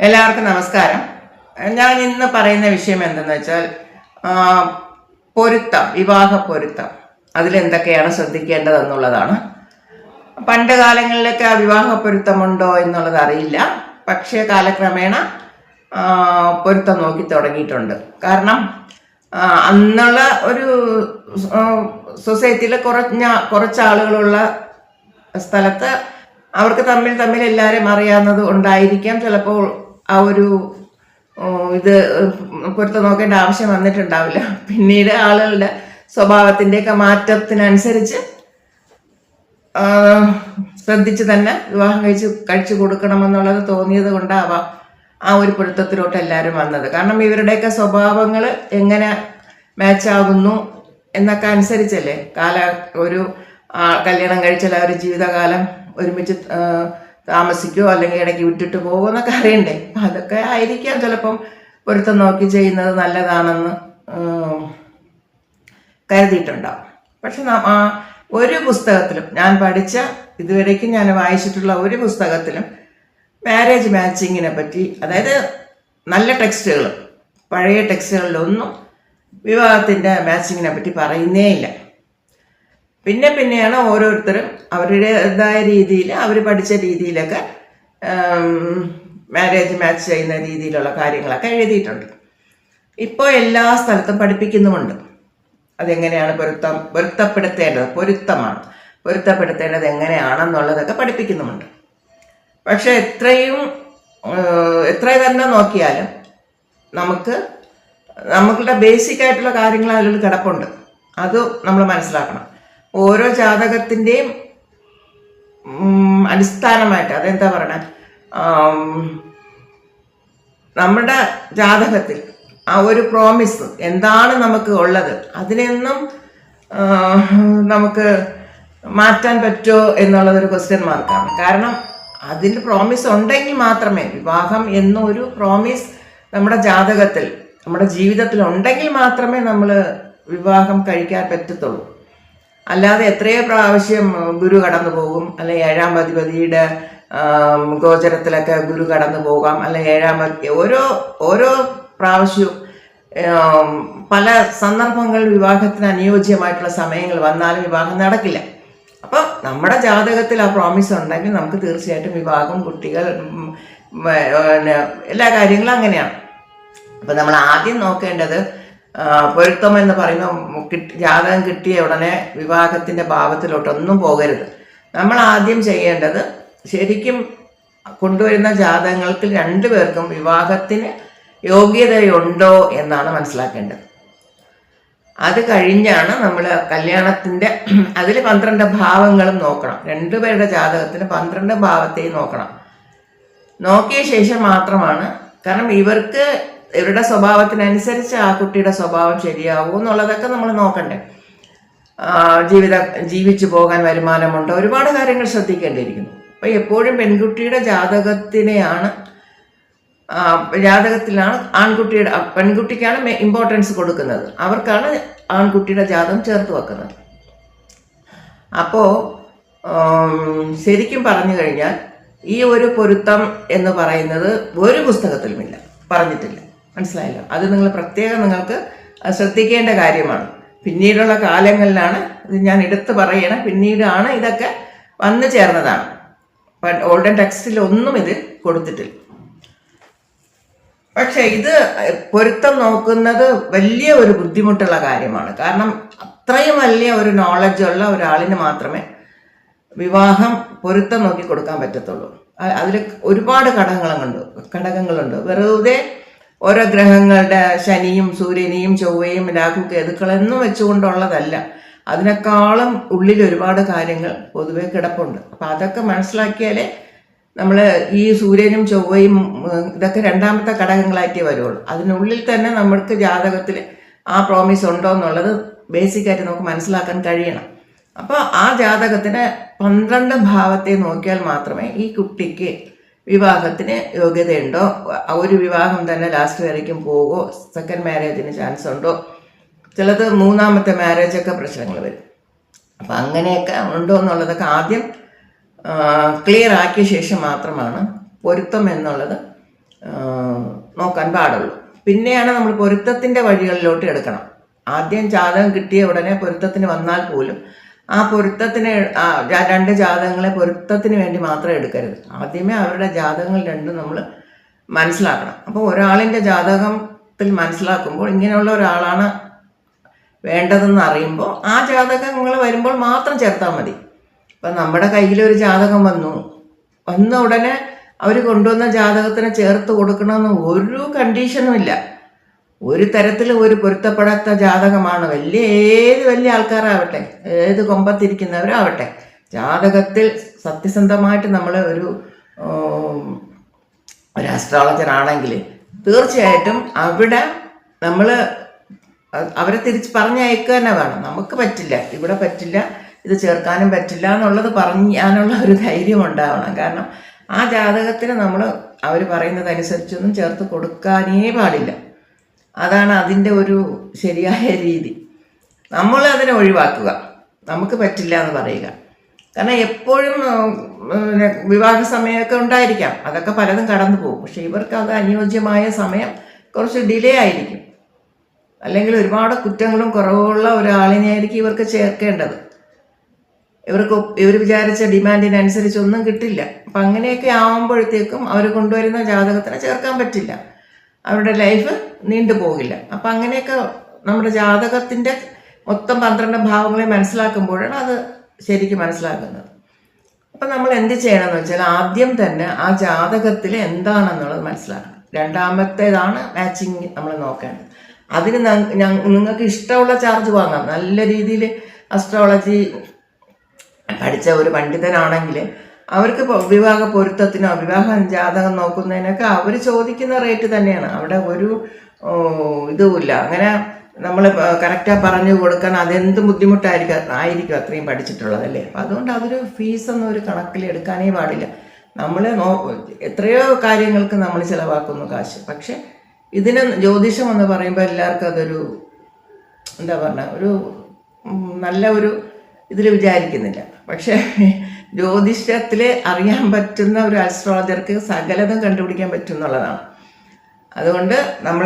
എല്ലാവർക്കും നമസ്കാരം. ഞാൻ ഇന്ന് പറയുന്ന വിഷയം എന്തെന്ന് വെച്ചാൽ പൊരുത്തം, വിവാഹ പൊരുത്തം, അതിലെന്തൊക്കെയാണ് ശ്രദ്ധിക്കേണ്ടതെന്നുള്ളതാണ്. പണ്ട് കാലങ്ങളിലൊക്കെ ആ വിവാഹ പൊരുത്തമുണ്ടോ എന്നുള്ളത് അറിയില്ല. പക്ഷേ കാലക്രമേണ പൊരുത്തം നോക്കി തുടങ്ങിയിട്ടുണ്ട്. കാരണം അന്നുള്ള ഒരു സൊസൈറ്റിയിൽ കുറച്ച് ആളുകളുള്ള സ്ഥലത്ത് അവർക്ക് തമ്മിൽ എല്ലാവരെയും അറിയാവുന്നത് ഉണ്ടായിരിക്കാം. ചിലപ്പോൾ ആ ഒരു ഇത് പൊരുത്തം നോക്കേണ്ട ആവശ്യം വന്നിട്ടുണ്ടാവില്ല. പിന്നീട് ആളുകളുടെ സ്വഭാവത്തിൻ്റെയൊക്കെ മാറ്റത്തിനനുസരിച്ച് ശ്രദ്ധിച്ച് തന്നെ വിവാഹം കഴിച്ചു കൊടുക്കണമെന്നുള്ളത് തോന്നിയത് കൊണ്ടാവാം ആ ഒരു പൊരുത്തത്തിലോട്ട് എല്ലാവരും വന്നത്. കാരണം ഇവരുടെയൊക്കെ സ്വഭാവങ്ങൾ എങ്ങനെ മാച്ചാകുന്നു എന്നൊക്കെ അനുസരിച്ചല്ലേ ഒരു കല്യാണം കഴിച്ചാൽ ആ ഒരു ജീവിതകാലം ഒരുമിച്ച് താമസിക്കുമോ അല്ലെങ്കിൽ ഇടയ്ക്ക് വിട്ടിട്ട് പോകുമോ എന്നൊക്കെ അറിയണ്ടേ. അപ്പം അതൊക്കെ ആയിരിക്കാം ചിലപ്പം പൊരുത്തം നോക്കി ചെയ്യുന്നത് നല്ലതാണെന്ന് കരുതിയിട്ടുണ്ടാവും. പക്ഷെ ഒരു പുസ്തകത്തിലും ഞാൻ പഠിച്ച ഇതുവരേക്കും ഞാൻ വായിച്ചിട്ടുള്ള ഒരു പുസ്തകത്തിലും മാരേജ് മാച്ചിങ്ങിനെ പറ്റി, അതായത് നല്ല ടെക്സ്റ്റുകൾ, പഴയ ടെക്സ്റ്റുകളിലൊന്നും വിവാഹത്തിൻ്റെ മാച്ചിങ്ങിനെ പറ്റി പറയുന്നേ ഇല്ല. പിന്നെയാണ് ഓരോരുത്തരും അവരുടേതായ രീതിയിൽ അവർ പഠിച്ച രീതിയിലൊക്കെ മാരേജ് മാച്ച് ചെയ്യുന്ന രീതിയിലുള്ള കാര്യങ്ങളൊക്കെ എഴുതിയിട്ടുണ്ട്. ഇപ്പോൾ എല്ലാ സ്ഥലത്തും പഠിപ്പിക്കുന്നുമുണ്ട്. അതെങ്ങനെയാണ് പൊരുത്തപ്പെടുത്തേണ്ടത് എങ്ങനെയാണെന്നുള്ളതൊക്കെ പഠിപ്പിക്കുന്നുമുണ്ട്. പക്ഷെ എത്ര തന്നെ നോക്കിയാലും നമ്മളുടെ ബേസിക് ആയിട്ടുള്ള കാര്യങ്ങൾ അതിൽ കിടപ്പുണ്ട്. അത് നമ്മൾ മനസ്സിലാക്കണം. ഓരോ ജാതകത്തിൻ്റെയും അടിസ്ഥാനമായിട്ട്, അതെന്താ പറയണേ, നമ്മുടെ ജാതകത്തിൽ ആ ഒരു പ്രോമിസ് എന്താണ് നമുക്ക് ഉള്ളത്, അതിനെയൊന്നും നമുക്ക് മാറ്റാൻ പറ്റുമോ എന്നുള്ളതൊരു ക്വസ്റ്റ്യൻ മാർക്കാണ്. കാരണം അതിൻ്റെ പ്രോമിസ് ഉണ്ടെങ്കിൽ മാത്രമേ, വിവാഹം എന്നൊരു പ്രോമിസ് നമ്മുടെ ജാതകത്തിൽ, നമ്മുടെ ജീവിതത്തിൽ ഉണ്ടെങ്കിൽ മാത്രമേ നമ്മൾ വിവാഹം കഴിക്കാൻ പറ്റത്തുള്ളൂ. അല്ലാതെ എത്രയോ പ്രാവശ്യം ഗുരു കടന്നു പോകും, അല്ലെങ്കിൽ ഏഴാം അധിപതിയുടെ ഗോചരത്തിലൊക്കെ ഗുരു കടന്നു പോകാം, അല്ലെങ്കിൽ ഓരോ പ്രാവശ്യവും പല സന്ദർഭങ്ങളിൽ വിവാഹത്തിന് അനുയോജ്യമായിട്ടുള്ള സമയങ്ങൾ വന്നാലും വിവാഹം നടക്കില്ല. അപ്പോൾ നമ്മുടെ ജാതകത്തിൽ ആ പ്രോമിസ് ഉണ്ടെങ്കിൽ നമുക്ക് തീർച്ചയായിട്ടും വിവാഹം, കുട്ടികൾ, എല്ലാ കാര്യങ്ങളും അങ്ങനെയാണ്. അപ്പോൾ നമ്മൾ ആദ്യം നോക്കേണ്ടത് പൊരുത്തം എന്ന് പറയുമ്പോൾ ജാതകം കിട്ടിയ ഉടനെ വിവാഹത്തിൻ്റെ ഭാവത്തിലോട്ടൊന്നും പോകരുത്. നമ്മൾ ആദ്യം ചെയ്യേണ്ടത് ശരിക്കും കൊണ്ടുവരുന്ന ജാതകങ്ങൾക്ക് രണ്ടുപേർക്കും വിവാഹത്തിന് യോഗ്യതയുണ്ടോ എന്നാണ് മനസ്സിലാക്കേണ്ടത്. അത് കഴിഞ്ഞാണ് നമ്മൾ കല്യാണത്തിൻ്റെ അതിൽ 12 ഭാവങ്ങളും നോക്കണം. രണ്ടുപേരുടെ ജാതകത്തിന് 12 ഭാവത്തെയും നോക്കണം. നോക്കിയ ശേഷം മാത്രമാണ്, കാരണം ഇവരുടെ സ്വഭാവത്തിനനുസരിച്ച് ആ കുട്ടിയുടെ സ്വഭാവം ശരിയാവും എന്നുള്ളതൊക്കെ നമ്മൾ നോക്കണ്ടേ. ജീവിച്ചു പോകാൻ വരുമാനമുണ്ടോ, ഒരുപാട് കാര്യങ്ങൾ ശ്രദ്ധിക്കേണ്ടിയിരിക്കുന്നു. അപ്പം എപ്പോഴും പെൺകുട്ടിയുടെ ജാതകത്തിലാണ് പെൺകുട്ടിക്കാണ് ഇമ്പോർട്ടൻസ് കൊടുക്കുന്നത്. അവർക്കാണ് ആൺകുട്ടിയുടെ ജാതകം ചേർത്ത് വെക്കുന്നത്. അപ്പോൾ ശരിക്കും പറഞ്ഞു കഴിഞ്ഞാൽ ഈ ഒരു പൊരുത്തം എന്ന് പറയുന്നത് ഒരു പുസ്തകത്തിലുമില്ല, പറഞ്ഞിട്ടില്ല. മനസ്സിലായല്ലോ? അത് നിങ്ങൾക്ക് ശ്രദ്ധിക്കേണ്ട കാര്യമാണ്. പിന്നീടുള്ള കാലങ്ങളിലാണ് ഇത് ഞാൻ എടുത്തു പറയണം, പിന്നീടാണ് ഇതൊക്കെ വന്നു ചേർന്നതാണ്. ഓൾഡൻ ടെക്സ്റ്റിലൊന്നും ഇത് കൊടുത്തിട്ടില്ല. പക്ഷെ ഇത് പൊരുത്തം നോക്കുന്നത് വലിയ ഒരു ബുദ്ധിമുട്ടുള്ള കാര്യമാണ്. കാരണം അത്രയും വലിയ ഒരു നോളജുള്ള ഒരാളിന് മാത്രമേ വിവാഹം പൊരുത്തം നോക്കി കൊടുക്കാൻ പറ്റത്തുള്ളൂ. അതിൽ ഒരുപാട് ഘടകങ്ങളുണ്ട്. വെറുതെ ഓരോ ഗ്രഹങ്ങളുടെ ശനിയും സൂര്യനെയും ചൊവ്വയും രാഹു കേതുക്കളെന്നും വെച്ചുകൊണ്ടുള്ളതല്ല. അതിനേക്കാളും ഉള്ളിൽ ഒരുപാട് കാര്യങ്ങൾ പൊതുവെ കിടപ്പുണ്ട്. അപ്പം അതൊക്കെ മനസ്സിലാക്കിയാലേ നമ്മൾ ഈ സൂര്യനും ചൊവ്വയും ഇതൊക്കെ രണ്ടാമത്തെ ഘടകങ്ങളായിട്ടേ വരുള്ളൂ. അതിനുള്ളിൽ തന്നെ നമ്മൾക്ക് ജാതകത്തിൽ ആ പ്രോമിസ് ഉണ്ടോ എന്നുള്ളത് ബേസിക്കായിട്ട് നമുക്ക് മനസ്സിലാക്കാൻ കഴിയണം. അപ്പോൾ ആ ജാതകത്തിന് 12 ഭാവത്തെ നോക്കിയാൽ മാത്രമേ ഈ കുട്ടിക്ക് വിവാഹത്തിന് യോഗ്യതയുണ്ടോ, ഒരു വിവാഹം തന്നെ ലാസ്റ്റ് വരയ്ക്കും പോകുമോ, സെക്കൻഡ് മാരേജിന് ചാൻസ് ഉണ്ടോ, ചിലത് മൂന്നാമത്തെ മാരേജൊക്കെ പ്രശ്നങ്ങൾ വരും. അപ്പം അങ്ങനെയൊക്കെ ഉണ്ടോ എന്നുള്ളതൊക്കെ ആദ്യം ക്ലിയർ ആക്കിയ ശേഷം മാത്രമാണ് പൊരുത്തം എന്നുള്ളത് നോക്കാൻ പാടുള്ളൂ. പിന്നെയാണ് നമ്മൾ പൊരുത്തത്തിൻ്റെ വഴികളിലോട്ട് എടുക്കണം. ആദ്യം ജാതകം കിട്ടിയ ഉടനെ പൊരുത്തത്തിന് വന്നാൽ പോലും ആ പൊരുത്തത്തിന് രണ്ട് ജാതകങ്ങളെ പൊരുത്തത്തിന് വേണ്ടി മാത്രം എടുക്കരുത്. ആദ്യമേ അവരുടെ ജാതകങ്ങൾ രണ്ടും നമ്മൾ മനസ്സിലാക്കണം. അപ്പോൾ ഒരാളിൻ്റെ ജാതകത്തിൽ മനസ്സിലാക്കുമ്പോൾ ഇങ്ങനെയുള്ള ഒരാളാണ് വേണ്ടതെന്ന് അറിയുമ്പോൾ ആ ജാതകങ്ങൾ വരുമ്പോൾ മാത്രം ചേർത്താൽ മതി. ഇപ്പം നമ്മുടെ കയ്യിലൊരു ജാതകം വന്ന ഉടനെ അവർ കൊണ്ടുവന്ന ജാതകത്തിന് ചേർത്ത് കൊടുക്കണമെന്ന് ഒരു കണ്ടീഷനും ഇല്ല. ഒരു തരത്തിൽ ഒരു പൊരുത്തപ്പെടാത്ത ജാതകമാണ് ഏത് വലിയ ആൾക്കാരാവട്ടെ, ഏത് കൊമ്പത്തിരിക്കുന്നവരാവട്ടെ, ജാതകത്തിൽ സത്യസന്ധമായിട്ട് നമ്മൾ ഒരു ആസ്ട്രോളജർ ആണെങ്കിൽ തീർച്ചയായിട്ടും അവിടെ നമ്മൾ അവരെ തിരിച്ച് പറഞ്ഞയക്കുക തന്നെ വേണം. നമുക്ക് പറ്റില്ല, ഇവിടെ പറ്റില്ല, ഇത് ചേർക്കാനും പറ്റില്ല എന്നുള്ളത് പറയാനുള്ള ഒരു ധൈര്യം ഉണ്ടാവണം. കാരണം ആ ജാതകത്തിന് നമ്മൾ അവർ പറയുന്നതനുസരിച്ചൊന്നും ചേർത്ത് കൊടുക്കാനേ പാടില്ല. അതാണ് അതിൻ്റെ ഒരു ശരിയായ രീതി. നമ്മൾ അതിനെ ഒഴിവാക്കുക, നമുക്ക് പറ്റില്ല എന്ന് പറയുക. കാരണം എപ്പോഴും വിവാഹ സമയമൊക്കെ ഉണ്ടായിരിക്കാം, അതൊക്കെ പലതും കടന്നു പോകും. പക്ഷെ ഇവർക്ക് അത് അനുയോജ്യമായ സമയം കുറച്ച് ഡിലേ ആയിരിക്കും. അല്ലെങ്കിൽ ഒരുപാട് കുറ്റങ്ങളും കുറവുള്ള ഒരാളിനെയായിരിക്കും ഇവർക്ക് ചേർക്കേണ്ടത്. ഇവർ വിചാരിച്ച ഡിമാൻഡിനനുസരിച്ചൊന്നും കിട്ടില്ല. അപ്പം അങ്ങനെയൊക്കെ ആവുമ്പോഴത്തേക്കും അവർ കൊണ്ടുവരുന്ന ജാതകത്തിനെ ചേർക്കാൻ പറ്റില്ല, അവരുടെ ലൈഫ് നീണ്ടുപോകില്ല. അപ്പം അങ്ങനെയൊക്കെ നമ്മുടെ ജാതകത്തിൻ്റെ മൊത്തം 12 ഭാവങ്ങളെ മനസ്സിലാക്കുമ്പോഴാണ് അത് ശരിക്കും മനസ്സിലാക്കുന്നത്. അപ്പം നമ്മൾ എന്ത് ചെയ്യണമെന്ന് വെച്ചാൽ ആദ്യം തന്നെ ആ ജാതകത്തിൽ എന്താണെന്നുള്ളത് മനസ്സിലാക്കണം. രണ്ടാമത്തേതാണ് മാച്ചിങ് നമ്മൾ നോക്കേണ്ടത്. അതിന് നിങ്ങൾക്ക് ഇഷ്ടമുള്ള ചാർജ് വാങ്ങാം. നല്ല രീതിയിൽ അസ്ട്രോളജി പഠിച്ച ഒരു പണ്ഡിതനാണെങ്കിൽ അവർക്ക് വിവാഹ പൊരുത്തത്തിനോ വിവാഹ ജാതകം നോക്കുന്നതിനൊക്കെ അവർ ചോദിക്കുന്ന റേറ്റ് തന്നെയാണ്. അവിടെ ഒരു ഇതുമില്ല. അങ്ങനെ നമ്മൾ കറക്റ്റായി പറഞ്ഞു കൊടുക്കാൻ അതെന്ത് ബുദ്ധിമുട്ടായിരിക്കും അത്രയും പഠിച്ചിട്ടുള്ളതല്ലേ. അപ്പം അതുകൊണ്ട് അതൊരു ഫീസൊന്നും ഒരു കണക്കിൽ എടുക്കാനേ പാടില്ല. നമ്മൾ എത്രയോ കാര്യങ്ങൾക്ക് നമ്മൾ ചിലവാക്കുന്നു കാശ്. പക്ഷെ ഇതിന് ജ്യോതിഷം എന്ന് പറയുമ്പോൾ എല്ലാവർക്കും അതൊരു എന്താ പറഞ്ഞ ഒരു നല്ല ഒരു ഇതിൽ വിചാരിക്കുന്നില്ല. പക്ഷേ ജ്യോതിഷത്തിൽ അറിയാൻ പറ്റുന്ന ഒരു ആസ്ട്രോളജർക്ക് സകലതും കണ്ടുപിടിക്കാൻ പറ്റും എന്നുള്ളതാണ്. അതുകൊണ്ട് നമ്മൾ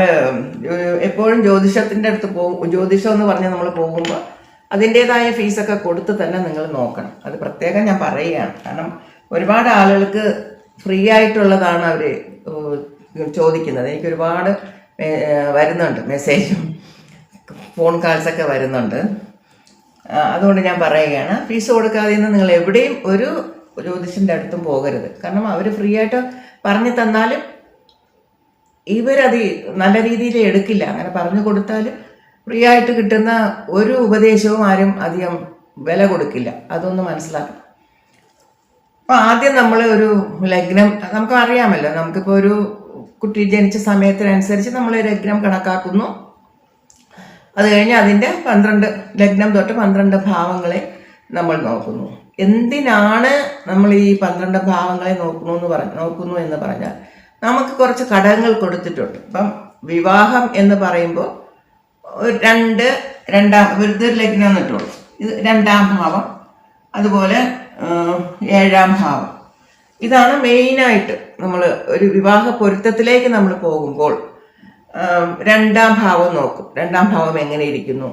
എപ്പോഴും ജ്യോതിഷത്തിൻ്റെ അടുത്ത് ജ്യോതിഷം എന്ന് പറഞ്ഞ് നമ്മൾ പോകുമ്പോൾ അതിൻ്റേതായ ഫീസൊക്കെ കൊടുത്ത് തന്നെ നിങ്ങൾ നോക്കണം. അത് പ്രത്യേകം ഞാൻ പറയുകയാണ്. കാരണം ഒരുപാട് ആളുകൾക്ക് ഫ്രീ ആയിട്ടുള്ളതാണ് അവർ ചോദിക്കുന്നത്. എനിക്ക് ഒരുപാട് വരുന്നുണ്ട്, മെസ്സേജും ഫോൺ കാൾസൊക്കെ വരുന്നുണ്ട്. അതുകൊണ്ട് ഞാൻ പറയുകയാണ്, ഫീസ് കൊടുക്കാതെ നിങ്ങൾ എവിടെയും ഒരു ജ്യോതിഷൻ്റെ അടുത്തും പോകരുത്. കാരണം അവർ ഫ്രീ ആയിട്ട് പറഞ്ഞു തന്നാലും ഇവരത് നല്ല രീതിയിൽ എടുക്കില്ല. അങ്ങനെ പറഞ്ഞു കൊടുത്താൽ ഫ്രീ ആയിട്ട് കിട്ടുന്ന ഒരു ഉപദേശവും ആരും അധികം വില കൊടുക്കില്ല. അതൊന്ന് മനസ്സിലാക്കണം. അപ്പോൾ ആദ്യം നമ്മൾ ഒരു ലഗ്നം നമുക്ക് അറിയാമല്ലോ. നമുക്കിപ്പോൾ ഒരു കുട്ടി ജനിച്ച സമയത്തിനനുസരിച്ച് നമ്മൾ ലഗ്നം കണക്കാക്കുന്നു. അത് കഴിഞ്ഞ് അതിൻ്റെ 12 ലഗ്നം തൊട്ട് 12 ഭാവങ്ങളെ നമ്മൾ നോക്കുന്നു. എന്തിനാണ് നമ്മൾ ഈ 12 ഭാവങ്ങളെ നോക്കുന്നു എന്ന് പറഞ്ഞാൽ നമുക്ക് കുറച്ച് ഘടകങ്ങൾ കൊടുത്തിട്ടുണ്ട്. ഇപ്പം വിവാഹം എന്ന് പറയുമ്പോൾ ഒരു ലഗ്നം എന്നിട്ടുള്ളൂ. ഇത് 2ാം ഭാവം, അതുപോലെ 7ാം ഭാവം. ഇതാണ് മെയിനായിട്ട് നമ്മൾ ഒരു വിവാഹ പൊരുത്തത്തിലേക്ക് നമ്മൾ പോകുമ്പോൾ 2ാം ഭാവം നോക്കും. 2ാം ഭാവം എങ്ങനെ ഇരിക്കുന്നു,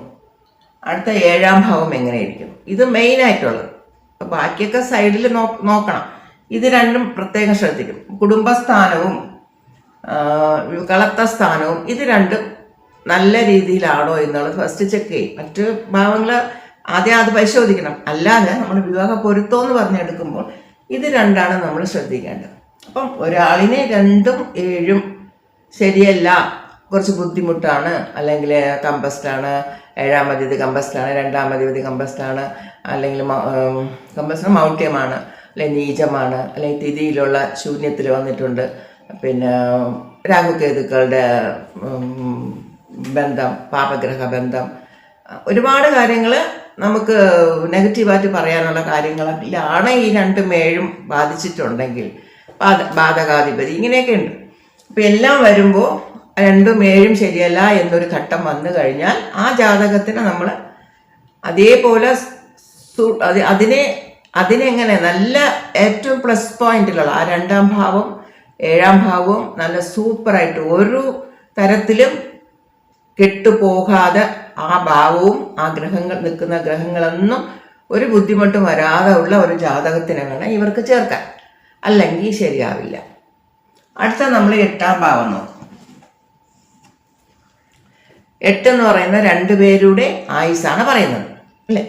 അടുത്ത 7ാം ഭാവം എങ്ങനെ ഇരിക്കുന്നു. ഇത് മെയിനായിട്ടുള്ളത്. ബാക്കിയൊക്കെ സൈഡിൽ നോക്കണം. ഇത് രണ്ടും പ്രത്യേകം ശ്രദ്ധിക്കും. കുടുംബസ്ഥാനവും കളത്ത സ്ഥാനവും ഇത് രണ്ടും നല്ല രീതിയിലാണോ എന്നുള്ളത് ഫസ്റ്റ് ചെക്ക് ചെയ്യും. മറ്റ് ഭാവങ്ങൾ ആദ്യം അത് പരിശോധിക്കണം. അല്ലാതെ നമ്മൾ വിവാഹ പൊരുത്തം എന്ന് പറഞ്ഞെടുക്കുമ്പോൾ ഇത് രണ്ടാണ് നമ്മൾ ശ്രദ്ധിക്കേണ്ടത്. അപ്പം ഒരാളിനെ 2ഉം 7ഉം ശരിയല്ല, കുറച്ച് ബുദ്ധിമുട്ടാണ്, അല്ലെങ്കിൽ കമ്പസ്റ്റാണ്, 7ാം അധിപതി കമ്പസ്റ്റാണ്, 2ാം അധിപതി കമ്പസ്റ്റാണ്, അല്ലെങ്കിൽ കമ്പസ്റ്റിന് മൗഢ്യമാണ്, അല്ലെങ്കിൽ നീചമാണ്, അല്ലെങ്കിൽ തിഥിയിലുള്ള ശൂന്യത്തിൽ വന്നിട്ടുണ്ട്, പിന്നെ രാഹുകേതുക്കളുടെ ബന്ധം, പാപഗ്രഹ ബന്ധം, ഒരുപാട് കാര്യങ്ങൾ നമുക്ക് നെഗറ്റീവായിട്ട് പറയാനുള്ള കാര്യങ്ങളിലാണ് ഈ 2ഉം 7ഉം ബാധിച്ചിട്ടുണ്ടെങ്കിൽ ബാധകാധിപതി ഇങ്ങനെയൊക്കെ ഉണ്ട്. അപ്പം എല്ലാം വരുമ്പോൾ 2ഉം 7ഉം ശരിയല്ല എന്നൊരു ഘട്ടം വന്നു കഴിഞ്ഞാൽ ആ ജാതകത്തിന് നമ്മൾ അതേപോലെ അതിനെങ്ങനെ നല്ല ഏറ്റവും പ്ലസ് പോയിന്റിലുള്ള ആ 2ാം ഭാവം ഏഴാം ഭാവവും നല്ല സൂപ്പറായിട്ട് ഒരു തരത്തിലും കെട്ടുപോകാതെ ആ ഭാവവും ആ നിൽക്കുന്ന ഗ്രഹങ്ങളൊന്നും ഒരു ബുദ്ധിമുട്ടും വരാതെ ഉള്ള ഒരു ജാതകത്തിനെ വേണം ഇവർക്ക് ചേർക്കാൻ, അല്ലെങ്കിൽ ശരിയാവില്ല. അടുത്ത നമ്മൾ 8ാം ഭാവം നോക്കും. 8 എന്ന് പറയുന്ന 2 പേരുടെ ആയുസാണ് പറയുന്നത് അല്ലേ.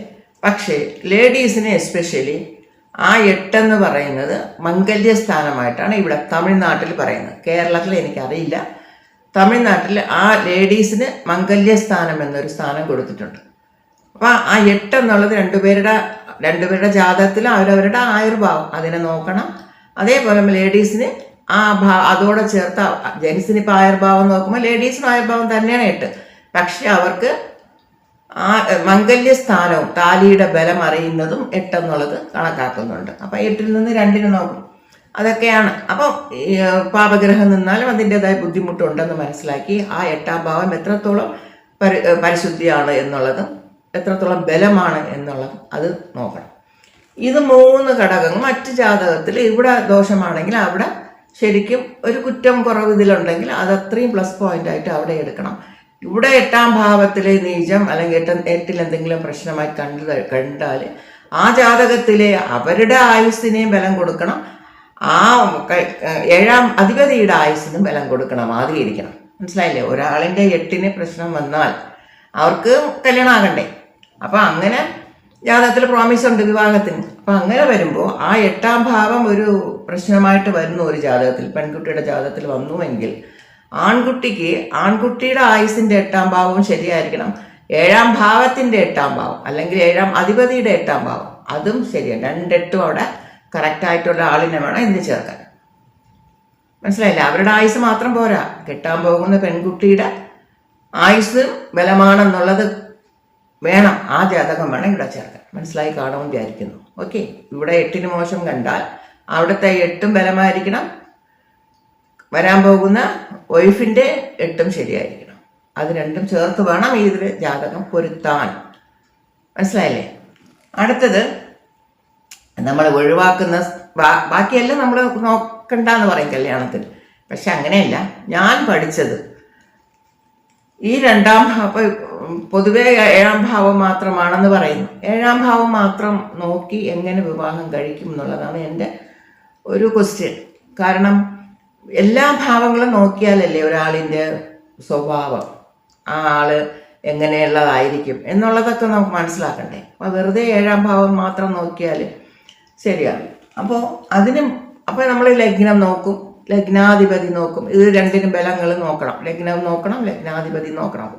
പക്ഷേ ലേഡീസിന് എസ്പെഷ്യലി ആ 8 എന്ന് പറയുന്നത് മംഗല്യസ്ഥാനമായിട്ടാണ് ഇവിടെ തമിഴ്നാട്ടിൽ പറയുന്നത്. കേരളത്തിൽ എനിക്കറിയില്ല. തമിഴ്നാട്ടിൽ ആ ലേഡീസിന് മംഗല്യസ്ഥാനം എന്നൊരു സ്ഥാനം കൊടുത്തിട്ടുണ്ട്. അപ്പോൾ ആ 8 എന്നുള്ളത് രണ്ടുപേരുടെ ജാതകത്തിൽ അവരവരുടെ ആയുർഭാവം അതിനെ നോക്കണം. അതേപോലെ ലേഡീസിന് അതോടെ ചേർത്ത ജെൻസിന് ഇപ്പോൾ ആയുർഭാവം നോക്കുമ്പോൾ ലേഡീസിന് ആയുർഭാവം തന്നെയാണ് 8. പക്ഷെ അവർക്ക് ആ മംഗല്യസ്ഥാനവും താലിയുടെ ബലം അറിയുന്നതും 8 എന്നുള്ളത് കണക്കാക്കുന്നുണ്ട്. അപ്പം 8ൽ നിന്ന് 2 നോക്കും. അതൊക്കെയാണ്. അപ്പം പാപഗ്രഹം നിന്നാലും അതിൻ്റെതായ ബുദ്ധിമുട്ടുണ്ടെന്ന് മനസ്സിലാക്കി ആ 8ാം ഭാവം എത്രത്തോളം പരിശുദ്ധിയാണ് എന്നുള്ളതും എത്രത്തോളം ബലമാണ് എന്നുള്ളതും അത് നോക്കണം. ഇത് 3 ഘടകങ്ങൾ മറ്റ് ജാതകത്തിൽ ഇവിടെ ദോഷമാണെങ്കിൽ അവിടെ ശരിക്കും ഒരു കുറ്റം കുറവ് ഇതിലുണ്ടെങ്കിൽ അത് അത്രയും പ്ലസ് പോയിന്റ് അവിടെ എടുക്കണം. ഇവിടെ 8ാം ഭാവത്തിലെ നീചം അല്ലെങ്കിൽ 8ൽ എന്തെങ്കിലും പ്രശ്നമായി കണ്ടാൽ ആ ജാതകത്തിലെ അവരുടെ ആയുസ്സിനെയും ബലം കൊടുക്കണം, ആ 7ാം അധിപതിയുടെ ആയുസ്സിനും ബലം കൊടുക്കണം, ആദ്യം മനസ്സിലായില്ലേ. ഒരാളിൻ്റെ 8ന് പ്രശ്നം വന്നാൽ അവർക്ക് കല്യാണം ആകണ്ടേ. അപ്പം അങ്ങനെ ജാതകത്തിൽ പ്രോമിസ് ഉണ്ട് വിവാഹത്തിന്. അപ്പം അങ്ങനെ വരുമ്പോൾ ആ 8ാം ഭാവം ഒരു പ്രശ്നമായിട്ട് വരുന്നു ഒരു ജാതകത്തിൽ, പെൺകുട്ടിയുടെ ജാതകത്തിൽ വന്നുവെങ്കിൽ ആൺകുട്ടിയുടെ ആയുസിൻ്റെ 8ാം ഭാവവും ശരിയായിരിക്കണം, 7ാം ഭാവത്തിൻ്റെ 8ാം ഭാവം അല്ലെങ്കിൽ 7ാം അധിപതിയുടെ 8ാം ഭാവം അതും ശരിയാണ്. 2-8 അവിടെ കറക്റ്റായിട്ടുള്ള ആളിനെ വേണം എന്ത് ചേർക്കാൻ. മനസ്സിലായില്ല. അവരുടെ ആയുസ് മാത്രം പോരാ, കെട്ടാൻ പോകുന്ന പെൺകുട്ടിയുടെ ആയുസ് ബലമാണെന്നുള്ളത് വേണം, ആ ജാതകം വേണം ഇവിടെ ചേർക്കാൻ. മനസ്സിലായി കാണുമെന്ന് വിചാരിക്കുന്നു. ഓക്കെ. ഇവിടെ 8ന് മോശം കണ്ടാൽ അവിടുത്തെ 8ഉം ബലമായിരിക്കണം, വരാൻ പോകുന്ന വൈഫിൻ്റെ 8ഉം ശരിയായിരിക്കണം. അത് രണ്ടും ചേർത്ത് വേണം ഇതിൽ ജാതകം പൊരുത്താൻ. മനസ്സിലായില്ലേ. അടുത്തത് നമ്മൾ ഒഴിവാക്കുന്ന ബാക്കിയെല്ലാം നമ്മൾ നോക്കണ്ടെന്ന് പറയും കല്യാണത്തിന്. പക്ഷെ അങ്ങനെയല്ല. ഞാൻ പഠിച്ചത് ഈ 2ാം ഭാവം പൊതുവെ 7ാം ഭാവം മാത്രമാണെന്ന് പറയുന്നു. 7ാം ഭാവം മാത്രം നോക്കി എങ്ങനെ വിവാഹം കഴിക്കും എന്നുള്ളതാണ് എൻ്റെ ഒരു ക്വസ്റ്റ്യൻ. കാരണം എല്ലാ ഭാവങ്ങളും നോക്കിയാലല്ലേ ഒരാളിൻ്റെ സ്വഭാവം, ആ ആള് എങ്ങനെയുള്ളതായിരിക്കും എന്നുള്ളതൊക്കെ നമുക്ക് മനസ്സിലാക്കണ്ടേ. അപ്പോൾ വെറുതെ 7ാം ഭാവം മാത്രം നോക്കിയാൽ ശരിയാണ്. അപ്പോൾ നമ്മൾ ലഗ്നം നോക്കും, ലഗ്നാധിപതി നോക്കും. ഇത് 2നും ബലങ്ങൾ നോക്കണം. ലഗ്നം നോക്കണം, ലഗ്നാധിപതി നോക്കണം.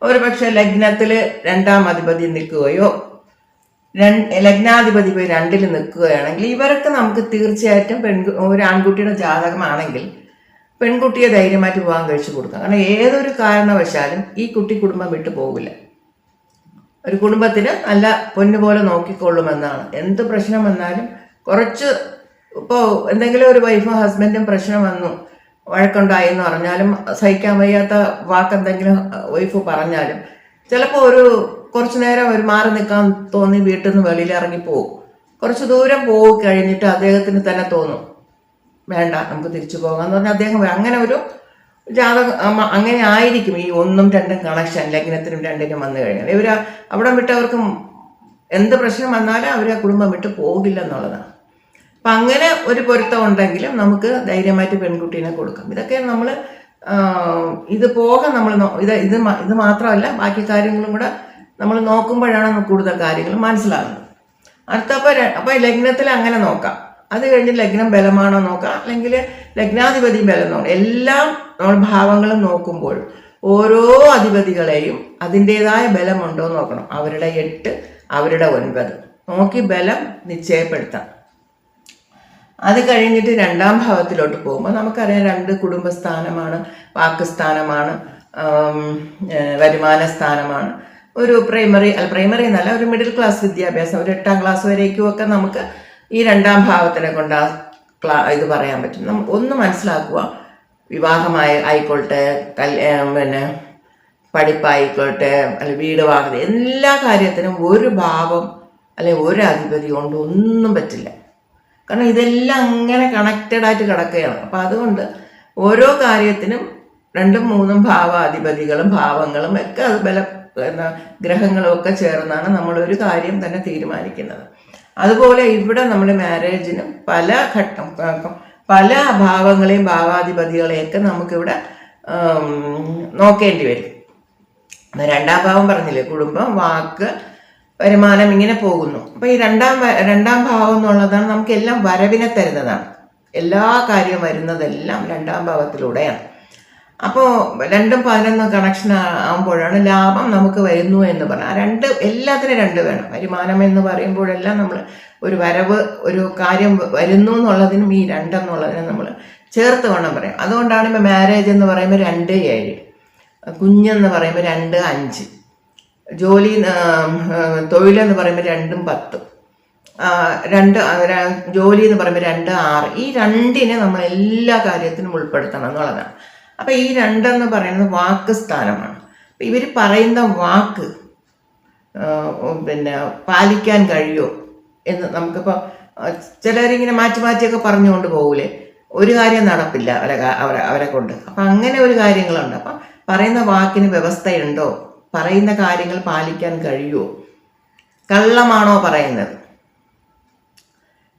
ഒരു പക്ഷേ ലഗ്നത്തിൽ 2ാം അധിപതി നിൽക്കുകയോ ലഗ്നാധിപതി പോയി 2ൽ നിൽക്കുകയാണെങ്കിൽ ഇവരൊക്കെ നമുക്ക് തീർച്ചയായിട്ടും ഒരു ആൺകുട്ടിയുടെ ജാതകമാണെങ്കിൽ പെൺകുട്ടിയെ ധൈര്യമായിട്ട് വിവാഹം കഴിച്ചു കൊടുക്കാം. കാരണം ഏതൊരു കാരണവശാലും ഈ കുട്ടി കുടുംബം വിട്ടു പോകില്ല. ഒരു കുടുംബത്തിന് നല്ല പൊന്നുപോലെ നോക്കിക്കൊള്ളുമെന്നാണ്. എന്ത് പ്രശ്നം വന്നാലും കുറച്ച് ഇപ്പോൾ എന്തെങ്കിലും ഒരു വൈഫും ഹസ്ബൻഡും പ്രശ്നം വന്നു, വഴക്കുണ്ടായി എന്ന് പറഞ്ഞാലും സഹിക്കാൻ വയ്യാത്ത വാക്കെന്തെങ്കിലും വൈഫ് പറഞ്ഞാലും ചിലപ്പോൾ കുറച്ച് നേരം മാറി നിൽക്കാൻ തോന്നി വീട്ടിൽ നിന്ന് വെളിയിൽ ഇറങ്ങിപ്പോവും. കുറച്ച് ദൂരം പോയി കഴിഞ്ഞിട്ട് അദ്ദേഹത്തിന് തന്നെ തോന്നും വേണ്ട നമുക്ക് തിരിച്ചു പോകാമെന്ന് പറഞ്ഞാൽ അദ്ദേഹം അങ്ങനെ ഒരു ജാതകം അങ്ങനെ ആയിരിക്കും. ഈ 1ഉം 2ഉം കണക്ഷൻ ലഗ്നത്തിനും 2നും വന്നു കഴിഞ്ഞാൽ അവിടെ വിട്ടവർക്കും എന്ത് പ്രശ്നം വന്നാലും അവർ ആ കുടുംബം വിട്ട് പോകില്ല എന്നുള്ളതാണ്. അപ്പം അങ്ങനെ ഒരു പൊരുത്തം ഉണ്ടെങ്കിലും നമുക്ക് ധൈര്യമായിട്ട് പെൺകുട്ടീനെ കൊടുക്കാം. ഇതൊക്കെ നമ്മൾ ഇത് പോകാൻ നമ്മൾ ഇത് മാത്രമല്ല ബാക്കി കാര്യങ്ങളും കൂടെ നമ്മൾ നോക്കുമ്പോഴാണ് കൂടുതൽ കാര്യങ്ങൾ മനസ്സിലാകുന്നത്. അപ്പോൾ ലഗ്നത്തിൽ അങ്ങനെ നോക്കാം. അത് കഴിഞ്ഞ് ലഗ്നം ബലമാണോ നോക്കാം, അല്ലെങ്കിൽ ലഗ്നാധിപതി ബലം നോക്കാം. എല്ലാം നമ്മൾ ഭാവങ്ങളും നോക്കുമ്പോൾ ഓരോ അധിപതികളെയും അതിൻ്റെതായ ബലമുണ്ടോ എന്ന് നോക്കണം. അവരുടെ 8, അവരുടെ 9 നോക്കി ബലം നിശ്ചയപ്പെടുത്താം. അത് കഴിഞ്ഞിട്ട് 2ാം ഭാവത്തിലോട്ട് പോകുമ്പോൾ നമുക്കറിയാം 2 കുടുംബസ്ഥാനമാണ്, വാക്കുസ്ഥാനമാണ്, വരുമാന സ്ഥാനമാണ്. ഒരു പ്രൈമറി എന്നല്ല, ഒരു മിഡിൽ ക്ലാസ് വിദ്യാഭ്യാസം, ഒരു 8ാം ക്ലാസ് വരേക്കും ഒക്കെ നമുക്ക് ഈ 2ാം ഭാവത്തിനെ കൊണ്ട് ഇത് പറയാൻ പറ്റും. ഒന്ന് മനസ്സിലാക്കുക, വിവാഹമായിക്കോട്ടെ, പഠിപ്പായിക്കോട്ടെ, അല്ലെങ്കിൽ വീട് വാങ്ങുന്നത്, എല്ലാ കാര്യത്തിനും ഒരു ഭാവം അല്ലെങ്കിൽ ഒരു അധിപതി കൊണ്ട് ഒന്നും പറ്റില്ല. കാരണം ഇതെല്ലാം അങ്ങനെ കണക്റ്റഡ് ആയിട്ട് കിടക്കുകയാണ്. അപ്പം അതുകൊണ്ട് ഓരോ കാര്യത്തിനും 2ഉം 3ഉം ഭാവാധിപതികളും ഭാവങ്ങളും ഒക്കെ അത് ഗ്രഹങ്ങളും ഒക്കെ ചേർന്നാണ് നമ്മളൊരു കാര്യം തന്നെ തീരുമാനിക്കുന്നത്. അതുപോലെ ഇവിടെ നമ്മൾ മാരേജിനും പല ഭാവങ്ങളെയും ഭാവാധിപതികളെയൊക്കെ നമുക്കിവിടെ നോക്കേണ്ടി വരും. 2ാം ഭാവം പറഞ്ഞില്ലേ, കുടുംബം, വാക്ക്, വരുമാനം, ഇങ്ങനെ പോകുന്നു. അപ്പോൾ ഈ രണ്ടാം ഭാവം എന്നുള്ളതാണ് നമുക്കെല്ലാം വരവിനെ തരുന്നതാണ്. എല്ലാ കാര്യവും വരുന്നതെല്ലാം 2ാം ഭാവത്തിലൂടെയാണ്. അപ്പോൾ 2ഉം 11 കണക്ഷൻ ആകുമ്പോഴാണ് ലാഭം നമുക്ക് വരുന്നു എന്ന് പറഞ്ഞാൽ എല്ലാത്തിനും 2 വേണം. വരുമാനം എന്ന് പറയുമ്പോഴെല്ലാം നമ്മൾ ഒരു വരവ്, ഒരു കാര്യം വരുന്നു എന്നുള്ളതിനും ഈ 2 എന്നുള്ളതിനും നമ്മൾ ചേർത്ത് വേണം പറയാം. അതുകൊണ്ടാണ് ഇപ്പോൾ മാരേജ് എന്ന് പറയുമ്പോൾ 2, 7, കുഞ്ഞെന്ന് പറയുമ്പോൾ 2, 5, തൊഴിലെന്ന് പറയുമ്പോൾ 2, 10, ജോലി എന്ന് പറയുമ്പോൾ 2, 6. ഈ 2നെ നമ്മൾ എല്ലാ കാര്യത്തിനും ഉൾപ്പെടുത്തണം എന്നുള്ളതാണ്. അപ്പം ഈ 2 എന്ന് പറയുന്നത് വാക്ക് സ്ഥാനമാണ്. അപ്പം ഇവർ പറയുന്ന വാക്ക് പാലിക്കാൻ കഴിയുമോ എന്ന് നമുക്കിപ്പോൾ ചിലരിങ്ങനെ മാറ്റിയൊക്കെ പറഞ്ഞുകൊണ്ട് പോകൂലേ, ഒരു കാര്യം നടപ്പില്ല അവരെ കൊണ്ട്. അപ്പം അങ്ങനെ ഒരു കാര്യങ്ങളുണ്ട്. അപ്പം പറയുന്ന വാക്കിന് വ്യവസ്ഥയുണ്ടോ, പറയുന്ന കാര്യങ്ങൾ പാലിക്കാൻ കഴിയുമോ, കള്ളമാണോ പറയുന്നത്,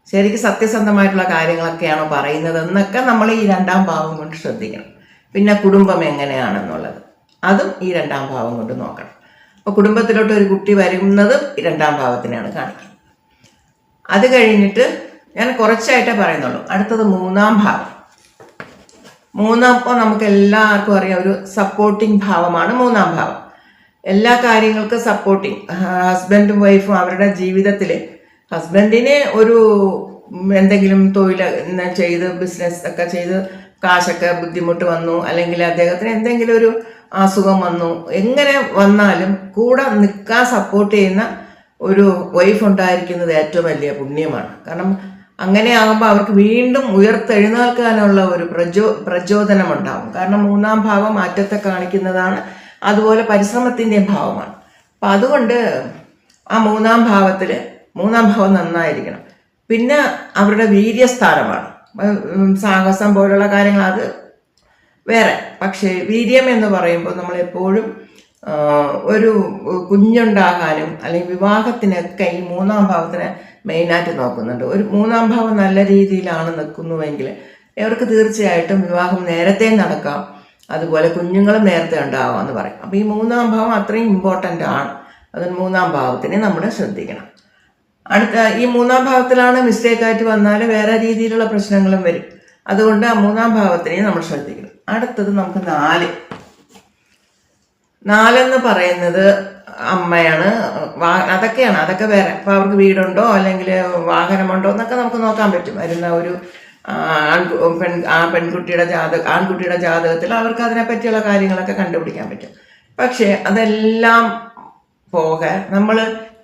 ശരിക്കും സത്യസന്ധമായിട്ടുള്ള കാര്യങ്ങളൊക്കെയാണോ പറയുന്നത് എന്നൊക്കെ നമ്മൾ ഈ 2ാം ഭാവം കൊണ്ട് ശ്രദ്ധിക്കണം. പിന്നെ കുടുംബം എങ്ങനെയാണെന്നുള്ളത് അതും ഈ 2ാം ഭാവം കൊണ്ട് നോക്കണം. അപ്പോൾ കുടുംബത്തിലോട്ട് ഒരു കുട്ടി വരുന്നത് 2ാം ഭാവത്തിനാണ് കാണിക്കുന്നത്. അത് കഴിഞ്ഞിട്ട് ഞാൻ കുറച്ചായിട്ടേ പറയുന്നുള്ളൂ. അടുത്തത് 3ാം ഭാവം. ഇപ്പോൾ നമുക്ക് എല്ലാവർക്കും അറിയാം, ഒരു സപ്പോർട്ടിങ് ഭാവമാണ് 3ാം ഭാവം. എല്ലാ കാര്യങ്ങൾക്കും സപ്പോർട്ടിങ്. ഹസ്ബൻഡും വൈഫും അവരുടെ ജീവിതത്തിൽ ഹസ്ബൻഡിന് ഒരു എന്തെങ്കിലും തൊഴിൽ ചെയ്ത് ബിസിനസ് ഒക്കെ ചെയ്ത് കാശൊക്കെ ബുദ്ധിമുട്ട് വന്നു, അല്ലെങ്കിൽ അദ്ദേഹത്തിന് എന്തെങ്കിലും ഒരു അസുഖം വന്നു, എങ്ങനെ വന്നാലും കൂടെ നിൽക്കാൻ സപ്പോർട്ട് ചെയ്യുന്ന ഒരു വൈഫ് ഉണ്ടായിരിക്കുന്നത് ഏറ്റവും വലിയ പുണ്യമാണ്. കാരണം അങ്ങനെ ആകുമ്പോൾ അവർക്ക് വീണ്ടും ഉയർത്തെഴുന്നേൽക്കാനുള്ള ഒരു പ്രചോദനം ഉണ്ടാകും. കാരണം 3ാം ഭാവം മാറ്റത്തെ കാണിക്കുന്നതാണ്, അതുപോലെ പരിശ്രമത്തിൻ്റെയും ഭാവമാണ്. അപ്പം അതുകൊണ്ട് ആ 3ാം ഭാവം നന്നായിരിക്കണം. പിന്നെ അവരുടെ വീര്യസ്ഥാനമാണ്. സാഹസം പോലുള്ള കാര്യങ്ങൾ അത് വേറെ. പക്ഷേ വീര്യം എന്ന് പറയുമ്പോൾ നമ്മളെപ്പോഴും ഒരു കുഞ്ഞുണ്ടാകാനും അല്ലെങ്കിൽ വിവാഹത്തിനൊക്കെ ഈ 3ാം ഭാവത്തിനെ മെയിനായിട്ട് നോക്കുന്നുണ്ട്. ഒരു 3ാം ഭാവം നല്ല രീതിയിലാണ് നിൽക്കുന്നുവെങ്കിൽ അവർക്ക് തീർച്ചയായിട്ടും വിവാഹം നേരത്തെ നടക്കാം, അതുപോലെ കുഞ്ഞുങ്ങളും നേരത്തെ ഉണ്ടാവാമെന്ന് പറയും. അപ്പോൾ ഈ 3ാം ഭാവം അത്രയും ഇമ്പോർട്ടൻ്റ് ആണ്. അതിന് 3ാം ഭാവത്തിനെ നമ്മൾ ശ്രദ്ധിക്കണം. ഈ 3ാം ഭാവത്തിലാണ് മിസ്റ്റേക്കായിട്ട് വന്നാൽ വേറെ രീതിയിലുള്ള പ്രശ്നങ്ങളും വരും. അതുകൊണ്ട് ആ 3ാം ഭാവത്തിനെ നമ്മൾ ശ്രദ്ധിക്കണം. അടുത്തത് നമുക്ക് 4 എന്ന് പറയുന്നത് അമ്മയാണ്. അതൊക്കെ വേറെ. അപ്പോൾ അവർക്ക് വീടുണ്ടോ അല്ലെങ്കിൽ വാഹനമുണ്ടോ എന്നൊക്കെ നമുക്ക് നോക്കാൻ പറ്റും. വരുന്ന ഒരു ആൺകുട്ടിയുടെ ജാതകത്തിൽ അവർക്ക് അതിനെപ്പറ്റിയുള്ള കാര്യങ്ങളൊക്കെ കണ്ടുപിടിക്കാൻ പറ്റും. പക്ഷേ അതെല്ലാം പോകെ നമ്മൾ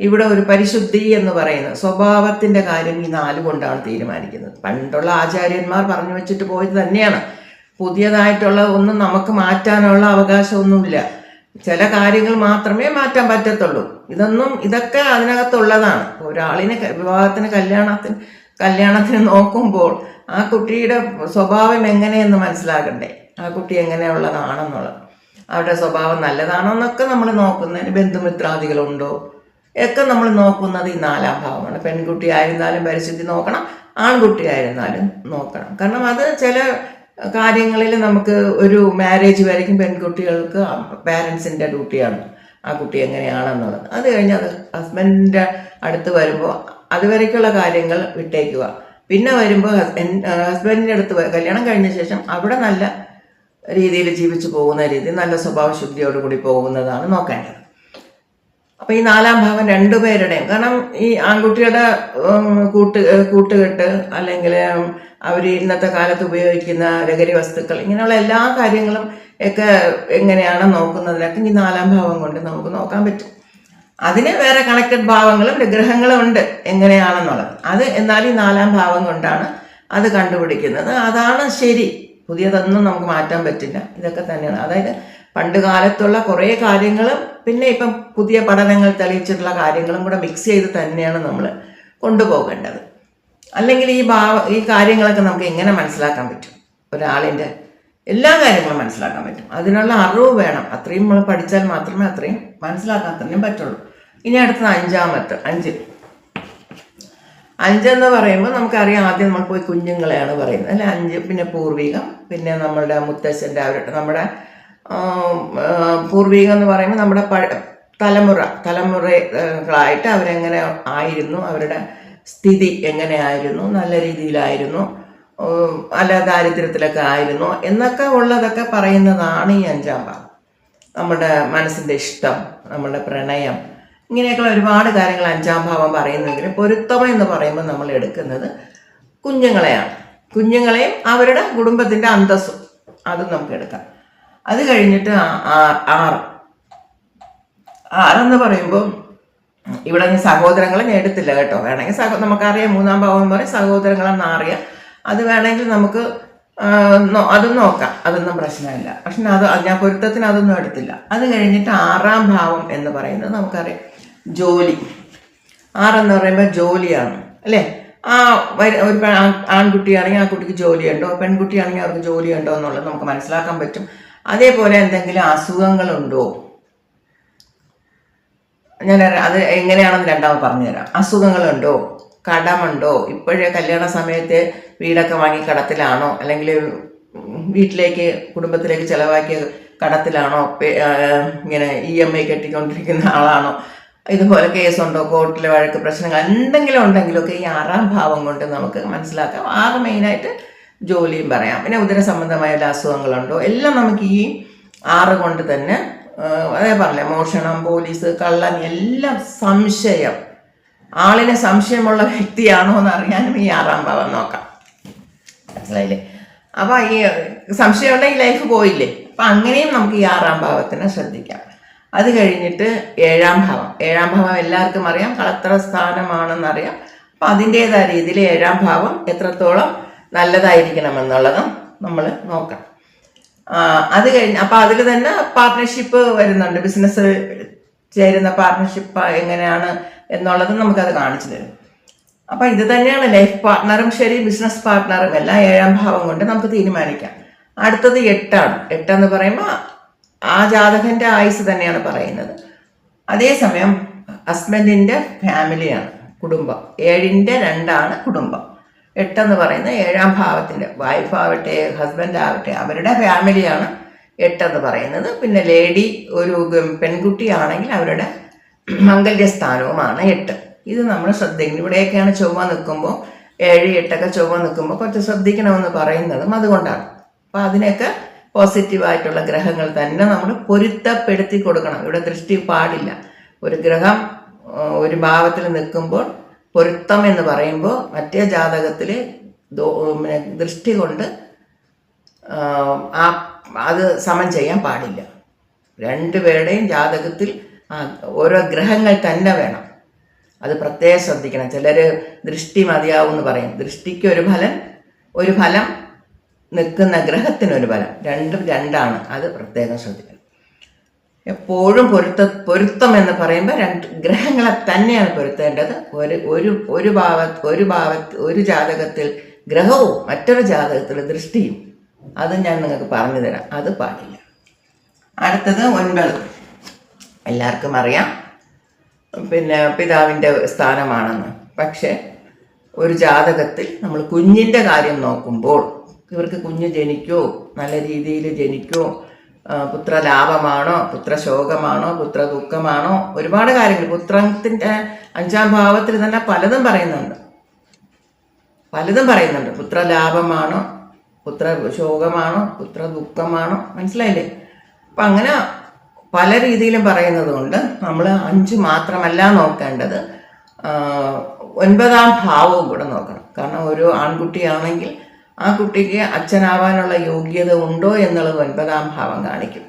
ഇവിടെ ഒരു പരിശുദ്ധി എന്ന് പറയുന്നത് സ്വഭാവത്തിൻ്റെ കാര്യം ഈ 4 കൊണ്ടാണ് തീരുമാനിക്കുന്നത്. പണ്ടുള്ള ആചാര്യന്മാർ പറഞ്ഞു വെച്ചിട്ട് പോയത് തന്നെയാണ്. പുതിയതായിട്ടുള്ള ഒന്നും നമുക്ക് മാറ്റാനുള്ള അവകാശമൊന്നുമില്ല. ചില കാര്യങ്ങൾ മാത്രമേ മാറ്റാൻ പറ്റത്തുള്ളൂ. ഇതൊക്കെ അതിനകത്തുള്ളതാണ്. ഒരാളിനെ കല്യാണത്തിന് നോക്കുമ്പോൾ ആ കുട്ടിയുടെ സ്വഭാവം എങ്ങനെയെന്ന് മനസ്സിലാകണ്ടേ, ആ കുട്ടി എങ്ങനെയുള്ളതാണെന്നുള്ളത്, അവരുടെ സ്വഭാവം നല്ലതാണോ എന്നൊക്കെ നമ്മൾ നോക്കുന്നതിന് ബന്ധുമിത്രാദികളുണ്ടോ ഒക്കെ നമ്മൾ നോക്കുന്നത് ഈ 4ാം ഭാവമാണ്. പെൺകുട്ടി ആയിരുന്നാലും പരിശുദ്ധി നോക്കണം, ആൺകുട്ടി ആയിരുന്നാലും നോക്കണം. കാരണം അത് ചില കാര്യങ്ങളിൽ നമുക്ക് ഒരു മാരേജ് വരയ്ക്കും പെൺകുട്ടികൾക്ക് പാരൻസിൻ്റെ ഡ്യൂട്ടിയാണ് ആ കുട്ടി എങ്ങനെയാണെന്നുള്ളത്. അത് കഴിഞ്ഞ് അത് ഹസ്ബൻഡിൻ്റെ അടുത്ത് വരുമ്പോൾ അതുവരേക്കുള്ള കാര്യങ്ങൾ വിട്ടേക്കുക. പിന്നെ വരുമ്പോൾ ഹസ്ബൻഡിൻ്റെ അടുത്ത് കല്യാണം കഴിഞ്ഞ ശേഷം അവിടെ നല്ല രീതിയിൽ ജീവിച്ചു പോകുന്ന രീതി, നല്ല സ്വഭാവ ശുദ്ധിയോടുകൂടി പോകുന്നതാണ് നോക്കേണ്ടത്. അപ്പം ഈ 4ാം ഭാവം 2 പേരുടെയും, കാരണം ഈ ആൺകുട്ടിയുടെ കൂട്ടുകെട്ട് അല്ലെങ്കിൽ അവർ ഇന്നത്തെ കാലത്ത് ഉപയോഗിക്കുന്ന ലഹരി വസ്തുക്കൾ, ഇങ്ങനെയുള്ള എല്ലാ കാര്യങ്ങളും ഒക്കെ എങ്ങനെയാണ് നോക്കുന്നതിനൊക്കെ ഈ 4ാം ഭാവം കൊണ്ട് നമുക്ക് നോക്കാൻ പറ്റും. അതിന് വേറെ കണക്റ്റഡ് ഭാവങ്ങളും ഗ്രഹങ്ങളും ഉണ്ട് എങ്ങനെയാണെന്നുള്ളത്. അത് എന്നാലും ഈ 4ാം ഭാവം കൊണ്ടാണ് അത് കണ്ടുപിടിക്കുന്നത്. അതാണ് ശരി. പുതിയതൊന്നും നമുക്ക് മാറ്റാൻ പറ്റില്ല. ഇതൊക്കെ തന്നെയാണ്. അതായത് പണ്ട് കാലത്തുള്ള കുറേ കാര്യങ്ങളും പിന്നെ ഇപ്പം പുതിയ പഠനങ്ങൾ തെളിയിച്ചിട്ടുള്ള കാര്യങ്ങളും കൂടെ മിക്സ് ചെയ്ത് തന്നെയാണ് നമ്മൾ കൊണ്ടുപോകേണ്ടത്. അല്ലെങ്കിൽ ഈ കാര്യങ്ങളൊക്കെ നമുക്ക് എങ്ങനെ മനസ്സിലാക്കാൻ പറ്റും? ഒരാളിൻ്റെ എല്ലാ കാര്യങ്ങളും മനസ്സിലാക്കാൻ പറ്റും. അതിനുള്ള അറിവ് വേണം. അത്രയും നമ്മൾ പഠിച്ചാൽ മാത്രമേ അത്രയും മനസ്സിലാക്കാൻ തന്നെ പറ്റുള്ളൂ. ഇനി അടുത്തത് അഞ്ചെന്ന് പറയുമ്പോൾ നമുക്കറിയാം, ആദ്യം നമ്മൾ പോയി കുഞ്ഞുങ്ങളെയാണ് പറയുന്നത് അല്ലെ. 5 പിന്നെ പൂർവികം, പിന്നെ നമ്മളുടെ മുത്തശ്ശൻ്റെ അവരുടെ നമ്മുടെ പൂർവികം എന്ന് പറയുമ്പോൾ നമ്മുടെ തലമുറകളായിട്ട് അവരെങ്ങനെ ആയിരുന്നു, അവരുടെ സ്ഥിതി എങ്ങനെയായിരുന്നു, നല്ല രീതിയിലായിരുന്നു, അല്ല ദാരിദ്ര്യത്തിലൊക്കെ ആയിരുന്നു എന്നൊക്കെ ഉള്ളതൊക്കെ പറയുന്നതാണ് ഈ 5-ാം ഭാവം. നമ്മുടെ മനസ്സിൻ്റെ ഇഷ്ടം, നമ്മുടെ പ്രണയം, ഇങ്ങനെയൊക്കെയുള്ള ഒരുപാട് കാര്യങ്ങൾ 5-ാം ഭാവം പറയുന്നെങ്കിൽ പൊരുത്തം എന്ന് പറയുമ്പോൾ നമ്മൾ എടുക്കുന്നത് കുഞ്ഞുങ്ങളെയാണ്. കുഞ്ഞുങ്ങളെയും അവരുടെ കുടുംബത്തിൻ്റെ അന്തസ്സും അതും നമുക്ക് എടുക്കാം. അത് കഴിഞ്ഞിട്ട് 6 പറയുമ്പോൾ ഇവിടെ സഹോദരങ്ങളെ ഞാൻ എടുത്തില്ല കേട്ടോ. വേണമെങ്കിൽ നമുക്കറിയാം 3-ാം ഭാവം എന്ന് പറയും സഹോദരങ്ങളെന്ന് അറിയാം. അത് വേണമെങ്കിൽ നമുക്ക് അതും നോക്കാം, അതൊന്നും പ്രശ്നമില്ല. പക്ഷെ ഞാൻ പൊരുത്തത്തിന് അതൊന്നും എടുത്തില്ല. അത് കഴിഞ്ഞിട്ട് 6-ാം ഭാവം എന്ന് പറയുന്നത് നമുക്കറിയാം ജോലി. 6 എന്ന് പറയുമ്പോൾ ജോലിയാണ് അല്ലേ. ഒരു ആൺകുട്ടിയാണെങ്കിൽ ആ കുട്ടിക്ക് ജോലിയുണ്ടോ, പെൺകുട്ടിയാണെങ്കിൽ അവർക്ക് ജോലിയുണ്ടോ എന്നുള്ളത് നമുക്ക് മനസ്സിലാക്കാൻ പറ്റും. അതേപോലെ എന്തെങ്കിലും അസുഖങ്ങളുണ്ടോ, ഞാൻ അത് എങ്ങനെയാണെന്ന് രണ്ടാമത് പറഞ്ഞുതരാം. അസുഖങ്ങളുണ്ടോ, കടമുണ്ടോ, ഇപ്പോഴേ കല്യാണ സമയത്ത് വീടൊക്കെ വാങ്ങി കടത്തിലാണോ, അല്ലെങ്കിൽ വീട്ടിലേക്ക് കുടുംബത്തിലേക്ക് ചിലവാക്കിയ കടത്തിലാണോ, ഇങ്ങനെ EMI കെട്ടിക്കൊണ്ടിരിക്കുന്ന ആളാണോ, ഇതുപോലെ കേസുണ്ടോ, കോർട്ടിലെ വഴക്ക് പ്രശ്നങ്ങൾ എന്തെങ്കിലും ഉണ്ടെങ്കിലൊക്കെ ഈ 6-ാം ഭാവം കൊണ്ട് നമുക്ക് മനസ്സിലാക്കാം. 6 മെയിനായിട്ട് ജോലിയും പറയാം. പിന്നെ ഉദര സംബന്ധമായ അസുഖങ്ങളുണ്ടോ എല്ലാം നമുക്ക് ഈ 6 കൊണ്ട് തന്നെ അതേ പറഞ്ഞില്ലേ. മോഷണം, പോലീസ്, കള്ളൻ, എല്ലാം സംശയം, ആളിനെ സംശയമുള്ള വ്യക്തിയാണോ എന്ന് അറിയാനും ഈ 6-ാം ഭാവം നോക്കാം. മനസ്സിലായില്ലേ? അപ്പം ഈ സംശയം ഉണ്ടെങ്കിൽ ലൈഫ് പോയില്ലേ. അപ്പം അങ്ങനെയും നമുക്ക് ഈ 6-ാം ഭാവത്തിനെ ശ്രദ്ധിക്കാം. അത് കഴിഞ്ഞിട്ട് 7-ാം ഭാവം. 7-ാം ഭാവം എല്ലാവർക്കും അറിയാം, കളത്ര സ്ഥാനമാണെന്നറിയാം. അപ്പം അതിൻ്റേതായ രീതിയിൽ 7-ാം ഭാവം എത്രത്തോളം നല്ലതായിരിക്കണം എന്നുള്ളതും നമ്മൾ നോക്കാം. അത് കഴിഞ്ഞ് അപ്പം അതിൽ തന്നെ പാർട്ട്ണർഷിപ്പ് വരുന്നുണ്ട്. ബിസിനസ് ചേരുന്ന പാർട്ട്ണർഷിപ്പ് എങ്ങനെയാണ് എന്നുള്ളത് നമുക്കത് കാണിച്ചു തരും. അപ്പം ഇത് തന്നെയാണ് ലൈഫ് പാർട്ട്ണറും ശരി ബിസിനസ് പാർട്ട്ണറും എല്ലാം 7-ാം ഭാവം കൊണ്ട് നമുക്ക് തീരുമാനിക്കാം. അടുത്തത് 8-ആണ്. 8 എന്ന് പറയുമ്പോൾ ആ ജാതകൻ്റെ ആയുസ് തന്നെയാണ് പറയുന്നത്. അതേസമയം ഹസ്ബൻഡിൻ്റെ ഫാമിലിയാണ് കുടുംബം. 7-ന്റെ 2 കുടുംബം. 8 എന്ന് പറയുന്നത് 7-ാം ഭാവത്തിൻ്റെ വൈഫാവട്ടെ ഹസ്ബൻഡ് ആവട്ടെ അവരുടെ ഫാമിലിയാണ് 8 എന്ന് പറയുന്നത്. പിന്നെ ലേഡി ഒരു പെൺകുട്ടിയാണെങ്കിൽ അവരുടെ മംഗല്യസ്ഥാനവുമാണ് 8. ഇത് നമ്മൾ ശ്രദ്ധിക്കണം. ഇവിടെയൊക്കെയാണ് ചൊവ്വ നിൽക്കുമ്പോൾ 7, 8 ചൊവ്വ നിൽക്കുമ്പോൾ കുറച്ച് ശ്രദ്ധിക്കണമെന്ന് പറയുന്നതും അതുകൊണ്ടാണ്. അപ്പോൾ അതിനൊക്കെ പോസിറ്റീവായിട്ടുള്ള ഗ്രഹങ്ങൾ തന്നെ നമ്മൾ പൊരുത്തപ്പെടുത്തി കൊടുക്കണം. ഇവിടെ ദൃഷ്ടി പാടില്ല. ഒരു ഗ്രഹം ഒരു ഭാവത്തിൽ നിൽക്കുമ്പോൾ പൊരുത്തം എന്ന് പറയുമ്പോൾ മറ്റേ ജാതകത്തിൽ ദൃഷ്ടി കൊണ്ട് അത് സമം ചെയ്യാൻ പാടില്ല. രണ്ടുപേരുടെയും ജാതകത്തിൽ ഓരോ ഗ്രഹങ്ങൾ തന്നെ വേണം. അത് പ്രത്യേകം ശ്രദ്ധിക്കണം. ചിലർ ദൃഷ്ടി മതിയാവും എന്ന് പറയും. ദൃഷ്ടിക്ക് ഒരു ഫലം നിൽക്കുന്ന ഗ്രഹത്തിനൊരു ഫലം, രണ്ടും 2ആണ്. അത് പ്രത്യേകം ശ്രദ്ധിക്കണം. എപ്പോഴും പൊരുത്തം എന്ന് പറയുമ്പോൾ 2 ഗ്രഹങ്ങളെ തന്നെയാണ് പൊരുത്തേണ്ടത്. ഒരു ജാതകത്തിൽ ഗ്രഹവും മറ്റൊരു ജാതകത്തിൽ ദൃഷ്ടിയും. അത് ഞാൻ നിങ്ങൾക്ക് പറഞ്ഞു തരാം. അത് പാടില്ല. അടുത്തത് 9. എല്ലാവർക്കും അറിയാം പിന്നെ പിതാവിൻ്റെ സ്ഥാനമാണെന്ന്. പക്ഷേ ഒരു ജാതകത്തിൽ നമ്മൾ കുഞ്ഞിൻ്റെ കാര്യം നോക്കുമ്പോൾ ഇവർക്ക് കുഞ്ഞ് ജനിക്കുമോ, നല്ല രീതിയിൽ ജനിക്കുമോ, പുത്രലാഭമാണോ, പുത്രശോകമാണോ, പുത്രദുഃഖമാണോ, ഒരുപാട് കാര്യങ്ങൾ. പുത്രത്തിൻ്റെ 5-ാം ഭാവത്തിൽ തന്നെ പലതും പറയുന്നുണ്ട്. പുത്രലാഭമാണോ, പുത്രശോകമാണോ, പുത്രദുഃഖമാണോ, മനസ്സിലായില്ലേ? അപ്പം അങ്ങനെ പല രീതിയിലും പറയുന്നത് കൊണ്ട് നമ്മൾ 5 മാത്രമല്ല നോക്കേണ്ടത്, 9-ാം ഭാവവും കൂടെ നോക്കണം. കാരണം ഒരു ആൺകുട്ടിയാണെങ്കിൽ ആ കുട്ടിക്ക് അച്ഛനാവാനുള്ള യോഗ്യത ഉണ്ടോ എന്നുള്ളത് 9-ാം ഭാവം കാണിക്കും.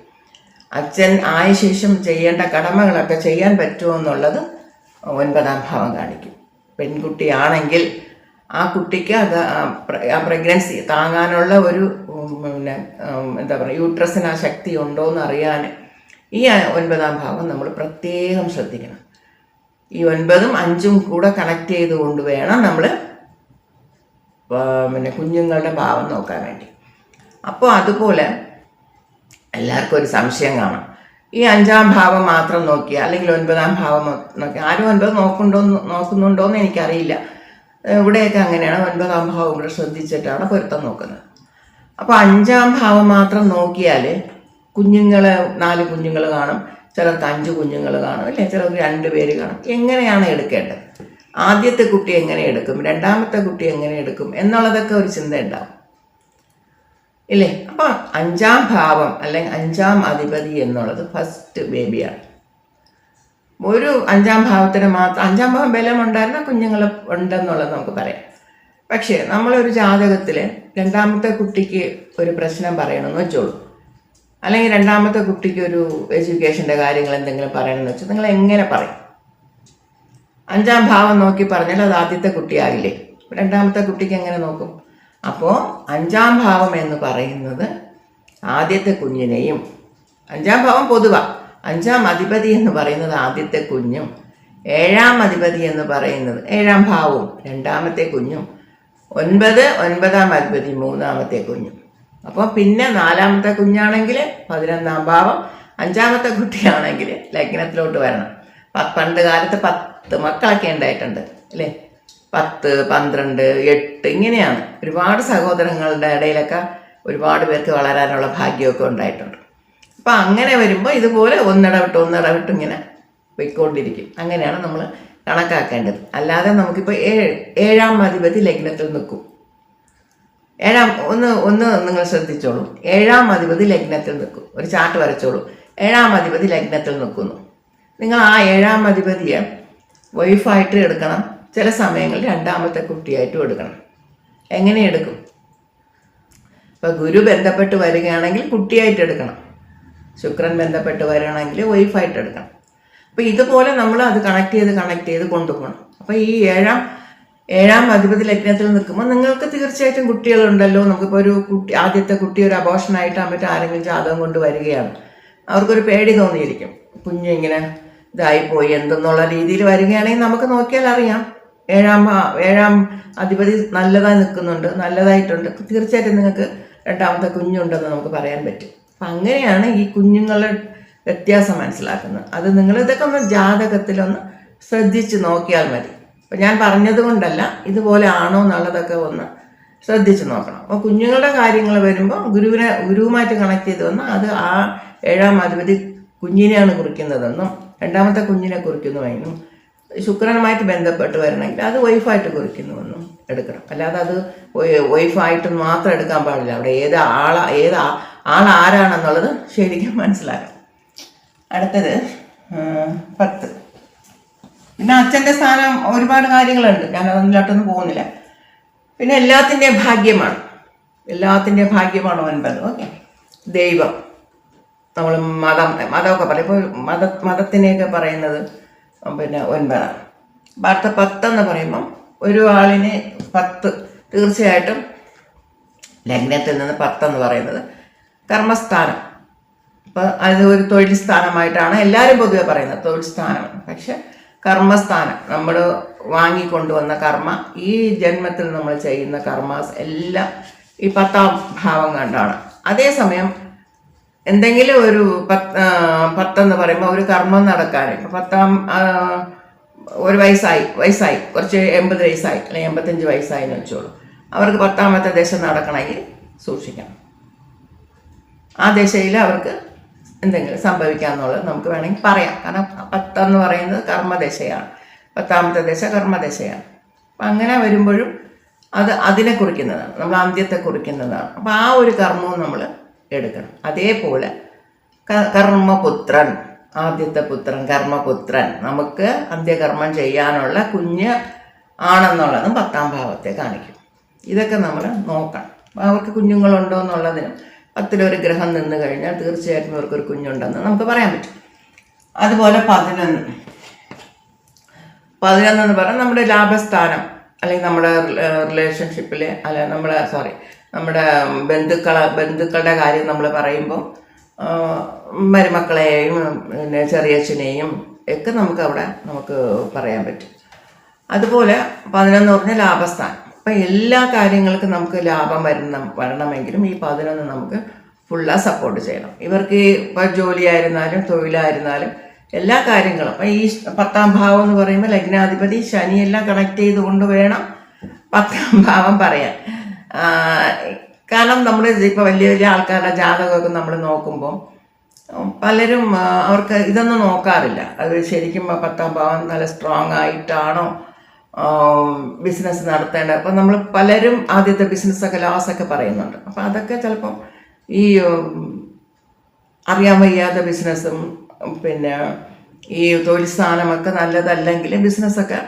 അച്ഛൻ ആയ ശേഷം ചെയ്യേണ്ട കടമകളൊക്കെ ചെയ്യാൻ പറ്റുമോ എന്നുള്ളത് 9-ാം ഭാവം കാണിക്കും. പെൺകുട്ടിയാണെങ്കിൽ ആ കുട്ടിക്ക് അത് പ്രഗ്നൻസി താങ്ങാനുള്ള ഒരു എന്താ പറയുക യൂട്രസിന് ആ ശക്തി ഉണ്ടോ എന്ന് അറിയാൻ ഈ 9-ാം ഭാവം നമ്മൾ പ്രത്യേകം ശ്രദ്ധിക്കണം. ഈ 9ഉം 5ഉം കൂടെ കണക്ട് ചെയ്തുകൊണ്ട് വേണം നമ്മൾ പിന്നെ കുഞ്ഞുങ്ങളുടെ ഭാവം നോക്കാൻ വേണ്ടി. അപ്പോൾ അതുപോലെ എല്ലാവർക്കും ഒരു സംശയം കാണാം, ഈ 5-ാം ഭാവം മാത്രം നോക്കിയാൽ അല്ലെങ്കിൽ 9-ാം ഭാവം നോക്കിയാൽ, ആരും 9 നോക്കുന്നുണ്ടോയെന്ന് എനിക്കറിയില്ല. ഇവിടെയൊക്കെ അങ്ങനെയാണ്, 9-ാം ഭാവം കൂടെ ശ്രദ്ധിച്ചിട്ടാണ് പൊരുത്തം നോക്കുന്നത്. അപ്പോൾ 5-ാം ഭാവം മാത്രം നോക്കിയാൽ 4 കുഞ്ഞുങ്ങൾ കാണും, ചിലർക്ക് 5 കുഞ്ഞുങ്ങൾ കാണും, അല്ലേ, ചിലർക്ക് 2 പേര് കാണും. എങ്ങനെയാണ് എടുക്കേണ്ടത്? ആദ്യത്തെ കുട്ടി എങ്ങനെ എടുക്കും, രണ്ടാമത്തെ കുട്ടി എങ്ങനെ എടുക്കും എന്നുള്ളതൊക്കെ ഒരു ചിന്ത ഉണ്ടാവും, ഇല്ലേ? അപ്പം 5-ാം ഭാവം അല്ലെങ്കിൽ 5-ാം അധിപതി എന്നുള്ളത് ഫസ്റ്റ് ബേബിയാണ്. ഒരു 5-ാം ഭാവത്തിന് മാത്രം 5-ാം ഭാവം ബലമുണ്ടായിരുന്ന കുഞ്ഞുങ്ങൾ ഉണ്ടെന്നുള്ളത് നമുക്ക് പറയാം. പക്ഷേ നമ്മളൊരു ജാതകത്തിൽ 2-ാമത്തെ കുട്ടിക്ക് ഒരു പ്രശ്നം പറയണമെന്ന് വെച്ചോളൂ, അല്ലെങ്കിൽ 2-ാമത്തെ കുട്ടിക്ക് ഒരു എഡ്യൂക്കേഷൻ്റെ കാര്യങ്ങൾ എന്തെങ്കിലും പറയണമെന്ന് വെച്ചാൽ നിങ്ങൾ എങ്ങനെ പറയും? 5-ാം ഭാവം നോക്കി പറഞ്ഞാൽ അത് ആദ്യത്തെ കുട്ടിയാകില്ലേ, 2-ാമത്തെ കുട്ടിക്ക് എങ്ങനെ നോക്കും? അപ്പോൾ 5-ാം ഭാവം എന്ന് പറയുന്നത് ആദ്യത്തെ കുഞ്ഞിനെയും, 5-ാം ഭാവം പൊതുവാണ്, 5-ാം അധിപതി എന്ന് പറയുന്നത് ആദ്യത്തെ കുഞ്ഞും, 7-ാം അധിപതി എന്ന് പറയുന്നത് 7-ാം ഭാവവും 2-ാമത്തെ കുഞ്ഞും, 9-ാം അധിപതി 3-ാമത്തെ കുഞ്ഞും. അപ്പോൾ പിന്നെ 4-ാമത്തെ കുഞ്ഞാണെങ്കിൽ 11-ാം ഭാവം, 5-ാമത്തെ കുട്ടിയാണെങ്കിൽ ലഗ്നത്തിലോട്ട് വരണം. പണ്ട് കാലത്ത് 10 മക്കളൊക്കെ ഉണ്ടായിട്ടുണ്ട്, അല്ലേ? 10, 12, 8 ഇങ്ങനെയാണ്. ഒരുപാട് സഹോദരങ്ങളുടെ ഇടയിലൊക്കെ ഒരുപാട് പേർക്ക് വളരാനുള്ള ഭാഗ്യമൊക്കെ ഉണ്ടായിട്ടുണ്ട്. അപ്പം അങ്ങനെ വരുമ്പോൾ ഇതുപോലെ ഒന്നിടവിട്ട് ഇങ്ങനെ പോയിക്കൊണ്ടിരിക്കും. അങ്ങനെയാണ് നമ്മൾ കണക്കാക്കേണ്ടത്. അല്ലാതെ നമുക്കിപ്പോൾ 7-ാം അധിപതി ലഗ്നത്തിൽ നിൽക്കും. ഒന്ന് നിങ്ങൾ ശ്രദ്ധിച്ചോളൂ, 7-ാം അധിപതി ലഗ്നത്തിൽ നിൽക്കും. ഒരു ചാർട്ട് വരച്ചോളൂ. 7-ാം അധിപതി ലഗ്നത്തിൽ നിൽക്കുന്നു. നിങ്ങൾ ആ 7-ാം അധിപതിയെ വൈഫായിട്ട് എടുക്കണം, ചില സമയങ്ങളിൽ 2-ാമത്തെ കുട്ടിയായിട്ടും എടുക്കണം. എങ്ങനെ എടുക്കും? ഇപ്പോൾ ഗുരു ബന്ധപ്പെട്ട് വരികയാണെങ്കിൽ കുട്ടിയായിട്ട് എടുക്കണം, ശുക്രൻ ബന്ധപ്പെട്ട് വരികയാണെങ്കിൽ വൈഫായിട്ട് എടുക്കണം. അപ്പോൾ ഇതുപോലെ നമ്മൾ അത് കണക്ട് ചെയ്ത് കൊണ്ടുപോകണം. അപ്പോൾ ഈ 7-ാം അധിപതി ലഗ്നത്തിൽ നിൽക്കുമ്പോൾ നിങ്ങൾക്ക് തീർച്ചയായിട്ടും കുട്ടികളുണ്ടല്ലോ. നമുക്കിപ്പോൾ ഒരു കുട്ടി, ആദ്യത്തെ കുട്ടി ഒരു അബോഷനായിട്ടാകുമ്പോൾ ആരെങ്കിലും ജാതകം കൊണ്ട് വരികയാണ്, അവർക്കൊരു പേടി തോന്നിയിരിക്കും, കുഞ്ഞിങ്ങനെ ഇതായിപ്പോയി എന്തെന്നുള്ള രീതിയിൽ വരികയാണെങ്കിൽ നമുക്ക് നോക്കിയാൽ അറിയാം 7-ാം അധിപതി നല്ലതായി നിൽക്കുന്നുണ്ട്, നല്ലതായിട്ടുണ്ട്, തീർച്ചയായിട്ടും നിങ്ങൾക്ക് 2-ാമത്തെ കുഞ്ഞുണ്ടെന്ന് നമുക്ക് പറയാൻ പറ്റും. അപ്പം അങ്ങനെയാണ് ഈ കുഞ്ഞുങ്ങളുടെ വ്യത്യാസം മനസ്സിലാക്കുന്നത്. അത് നിങ്ങൾ ഇതൊക്കെ ഒന്ന് ജാതകത്തിലൊന്ന് ശ്രദ്ധിച്ച് നോക്കിയാൽ മതി. അപ്പം ഞാൻ പറഞ്ഞത് കൊണ്ടല്ല, ഇതുപോലെ ആണോ എന്നുള്ളതൊക്കെ ഒന്ന് ശ്രദ്ധിച്ച് നോക്കണം. അപ്പോൾ കുഞ്ഞുങ്ങളുടെ കാര്യങ്ങൾ വരുമ്പോൾ ഗുരുവുമായിട്ട് കണക്ട് ചെയ്ത് വന്നാൽ അത് ആ 7-ാം അധിപതി കുഞ്ഞിനെയാണ് കുറിക്കുന്നതെന്നും 2-ാമത്തെ കുഞ്ഞിനെ കുറിക്കുന്നുവെന്നും, ശുക്രനുമായിട്ട് ബന്ധപ്പെട്ട് വരണമെങ്കിൽ അത് വൈഫായിട്ട് കുറിക്കുന്നുവെന്നും എടുക്കണം. അല്ലാതെ അത് വൈഫായിട്ട് മാത്രം എടുക്കാൻ പാടില്ല. അവിടെ ഏത് ആരാണെന്നുള്ളത് ശരിക്കും മനസ്സിലാക്കണം. അടുത്തത് 10. പിന്നെ അച്ഛൻ്റെ സ്ഥാനം ഒരുപാട് കാര്യങ്ങളുണ്ട്, ഞാൻ അതിലോട്ടൊന്നും പോകുന്നില്ല. പിന്നെ എല്ലാത്തിൻ്റെയും ഭാഗ്യമാണ് 9. ഓക്കെ, ദൈവം, നമ്മൾ മതമൊക്കെ പറയും. ഇപ്പോൾ മതത്തിനെയൊക്കെ പറയുന്നത് പിന്നെ 9. വാർത്ത 10 എന്ന് പറയുമ്പം ഒരു ആളിന് 10 തീർച്ചയായിട്ടും ലഗ്നത്തിൽ നിന്ന് 10 എന്ന് പറയുന്നത് കർമ്മസ്ഥാനം. അപ്പോൾ അത് ഒരു തൊഴിൽ സ്ഥാനമായിട്ടാണ് എല്ലാവരും പൊതുവെ പറയുന്നത്, തൊഴിൽ സ്ഥാനമാണ്. പക്ഷെ കർമ്മസ്ഥാനം, നമ്മൾ വാങ്ങിക്കൊണ്ടുവന്ന കർമ്മ, ഈ ജന്മത്തിൽ നമ്മൾ ചെയ്യുന്ന കർമാസ് എല്ലാം ഈ 10-ാം ഭാവം കണ്ടാണ്. അതേസമയം എന്തെങ്കിലും ഒരു 10 എന്ന് പറയുമ്പോൾ ഒരു കർമ്മം നടക്കാൻ, ഇപ്പം 10-ാം ഒരു വയസ്സായി കുറച്ച് 80 വയസ്സായി അല്ലെങ്കിൽ 85 വയസ്സായി എന്ന് വെച്ചോളൂ, അവർക്ക് 10-ാമത്തെ ദശ നടക്കണമെങ്കിൽ സൂക്ഷിക്കണം. ആ ദശയിൽ അവർക്ക് എന്തെങ്കിലും സംഭവിക്കാമെന്നുള്ളത് നമുക്ക് വേണമെങ്കിൽ പറയാം. കാരണം 10 എന്ന് പറയുന്നത് കർമ്മദശയാണ്, 10-ാമത്തെ ദശ കർമ്മദശയാണ്. അപ്പം അങ്ങനെ വരുമ്പോഴും അതിനെ കുറിക്കുന്നതാണ്, നമ്മൾ അന്ത്യത്തെ കുറിക്കുന്നതാണ്. അപ്പം ആ ഒരു കർമ്മവും നമ്മൾ എടുക്കണം. അതേപോലെ കർമ്മപുത്രൻ, ആദ്യത്തെ പുത്രൻ കർമ്മപുത്രൻ, നമുക്ക് അന്ത്യകർമ്മം ചെയ്യാനുള്ള കുഞ്ഞ് ആണെന്നുള്ളതും 10-ാം ഭാവത്തെ കാണിക്കും. ഇതൊക്കെ നമ്മൾ നോക്കണം. അവർക്ക് കുഞ്ഞുങ്ങളുണ്ടോ എന്നുള്ളതിനും 10-ലൊരു ഗ്രഹം നിന്ന് കഴിഞ്ഞാൽ തീർച്ചയായിട്ടും ഇവർക്കൊരു കുഞ്ഞുണ്ടെന്ന് നമുക്ക് പറയാൻ പറ്റും. അതുപോലെ 11 എന്ന് പറഞ്ഞാൽ നമ്മുടെ ലാഭസ്ഥാനം, അല്ലെങ്കിൽ നമ്മുടെ റിലേഷൻഷിപ്പിൽ, അല്ല നമ്മുടെ ബന്ധുക്കളുടെ കാര്യം നമ്മൾ പറയുമ്പോൾ മരുമക്കളെയും പിന്നെ ചെറിയച്ഛനെയും ഒക്കെ നമുക്ക് പറയാൻ പറ്റും. അതുപോലെ 11 എന്ന് പറഞ്ഞാൽ ലാഭസ്ഥാനം. അപ്പം എല്ലാ കാര്യങ്ങൾക്കും നമുക്ക് ലാഭം വരണമെങ്കിലും ഈ 11 നമുക്ക് ഫുള്ളാ സപ്പോർട്ട് ചെയ്യണം. ഇവർക്ക് ഇപ്പോൾ ജോലിയായിരുന്നാലും തൊഴിലായിരുന്നാലും എല്ലാ കാര്യങ്ങളും. അപ്പം ഈ 10ാം ഭാവം എന്ന് പറയുമ്പോൾ ലഗ്നാധിപതി ശനിയെല്ലാം കണക്ട് ചെയ്തുകൊണ്ട് വേണം 10ാം ഭാവം പറയാൻ. കാരണം നമ്മൾ ഇപ്പോൾ വലിയ വലിയ ആൾക്കാരുടെ ജാതകമൊക്കെ നമ്മൾ നോക്കുമ്പോൾ പലരും അവർക്ക് ഇതൊന്നും നോക്കാറില്ല. അത് ശരിക്കും 10ാം ഭാവം നല്ല സ്ട്രോങ് ആയിട്ടാണോ ബിസിനസ് നടത്തേണ്ടത്. അപ്പം നമ്മൾ പലരും ആദ്യത്തെ ബിസിനസ്സൊക്കെ ലോസൊക്കെ പറയുന്നുണ്ട്. അപ്പം അതൊക്കെ ചിലപ്പം ഈ അറിയാൻ വയ്യാത്ത ബിസിനസ്സും പിന്നെ ഈ തൊഴിൽ സ്ഥാനമൊക്കെ നല്ലതല്ലെങ്കിൽ ബിസിനസ്സൊക്കെ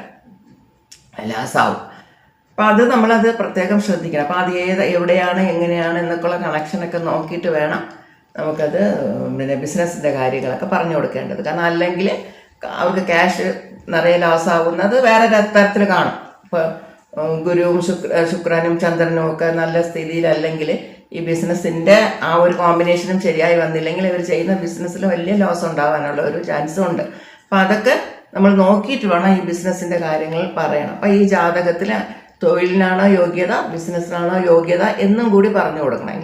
ലാസാവും. അപ്പം അത് നമ്മളത് പ്രത്യേകം ശ്രദ്ധിക്കണം. അപ്പം അത് എവിടെയാണ് എങ്ങനെയാണ് എന്നൊക്കെയുള്ള കണക്ഷനൊക്കെ നോക്കിയിട്ട് വേണം നമുക്കത് പിന്നെ ബിസിനസ്സിൻ്റെ കാര്യങ്ങളൊക്കെ പറഞ്ഞു കൊടുക്കേണ്ടത്. കാരണം അല്ലെങ്കിൽ അവർക്ക് ക്യാഷ് നിറയെ ലാസാവുന്നത് വേറെ തരത്തിൽ കാണും. ഇപ്പോൾ ഗുരുവും ശുക്രനും ചന്ദ്രനും ഒക്കെ നല്ല സ്ഥിതിയിലല്ലെങ്കിൽ ഈ ബിസിനസ്സിൻ്റെ ആ ഒരു കോമ്പിനേഷനും ശരിയായി വന്നില്ലെങ്കിൽ ഇവർ ചെയ്യുന്ന ബിസിനസ്സിൽ വലിയ ലോസ് ഉണ്ടാകാനുള്ള ഒരു ചാൻസും ഉണ്ട്. അപ്പം അതൊക്കെ നമ്മൾ നോക്കിയിട്ട് വേണം ഈ ബിസിനസ്സിൻ്റെ കാര്യങ്ങൾ പറയണം. അപ്പം ഈ ജാതകത്തിൽ തൊഴിലിനാണോ യോഗ്യത, ബിസിനസ്സിനാണോ യോഗ്യത എന്നും കൂടി പറഞ്ഞു കൊടുക്കണം.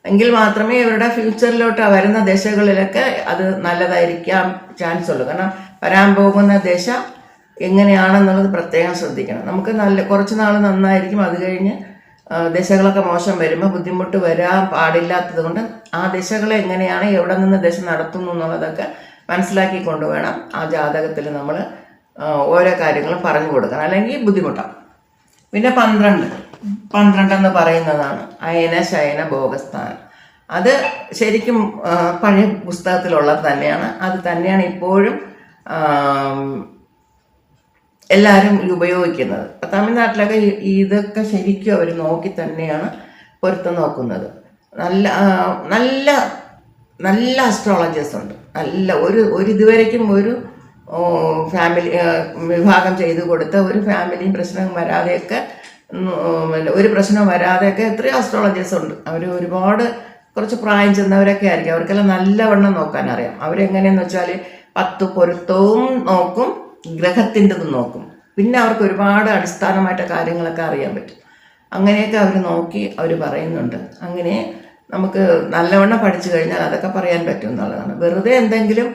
എങ്കിൽ മാത്രമേ ഇവരുടെ ഫ്യൂച്ചറിലോട്ട് വരുന്ന ദശകളിലൊക്കെ അത് നല്ലതായിരിക്കാൻ ചാൻസ് ഉള്ളൂ. കാരണം വരാൻ പോകുന്ന ദശ എങ്ങനെയാണെന്നുള്ളത് പ്രത്യേകം ശ്രദ്ധിക്കണം. നമുക്ക് കുറച്ച് നാൾ നന്നായിരിക്കും, അത് കഴിഞ്ഞ് ദശകളൊക്കെ മോശം വരുമ്പോൾ ബുദ്ധിമുട്ട് വരാൻ പാടില്ലാത്തത് കൊണ്ട് ആ ദശകളെ എങ്ങനെയാണ് എവിടെ നിന്ന് ദശ നടത്തുന്നു എന്നുള്ളതൊക്കെ മനസ്സിലാക്കി കൊണ്ടുവേണം ആ ജാതകത്തിൽ നമ്മൾ ഓരോ കാര്യങ്ങളും പറഞ്ഞു കൊടുക്കണം, അല്ലെങ്കിൽ ബുദ്ധിമുട്ടാണ്. പിന്നെ 12 എന്ന് പറയുന്നതാണ് അയന ശയന ഭോഗസ്ഥാനം. അത് ശരിക്കും പഴയ പുസ്തകത്തിലുള്ളത് തന്നെയാണ്. അത് തന്നെയാണ് ഇപ്പോഴും എല്ലാവരും ഉപയോഗിക്കുന്നത്. തമിഴ്നാട്ടിലൊക്കെ ഇതൊക്കെ ശരിക്കും അവർ നോക്കി തന്നെയാണ് പൊരുത്തം നോക്കുന്നത്. നല്ല നല്ല നല്ല അസ്ട്രോളജേഴ്സ് ഉണ്ട്. നല്ല ഒരു ഇതുവരയ്ക്കും ഒരു ഫാമിലി വിഭാഗം ചെയ്തു കൊടുത്ത ഒരു ഫാമിലിയും പ്രശ്നം വരാതെയൊക്കെ ഒരു പ്രശ്നം വരാതെയൊക്കെ എത്രയോ അസ്ട്രോളജേഴ്സ് ഉണ്ട്. അവർ ഒരുപാട് കുറച്ച് പ്രായം ചെന്നവരൊക്കെ ആയിരിക്കും. അവർക്കെല്ലാം നല്ലവണ്ണം നോക്കാൻ അറിയാം. അവരെങ്ങനെയെന്ന് വെച്ചാൽ 10 പൊരുത്തവും നോക്കും, ഗ്രഹത്തിൻ്റെതും നോക്കും. പിന്നെ അവർക്ക് ഒരുപാട് അടിസ്ഥാനമായിട്ട് കാര്യങ്ങളൊക്കെ അറിയാൻ പറ്റും. അങ്ങനെയൊക്കെ അവർ നോക്കി അവർ പറയുന്നുണ്ട്. അങ്ങനെ നമുക്ക് നല്ലവണ്ണം പഠിച്ചു കഴിഞ്ഞാൽ അതൊക്കെ പറയാൻ പറ്റും എന്നുള്ളതാണ്. വെറുതെ എന്തെങ്കിലും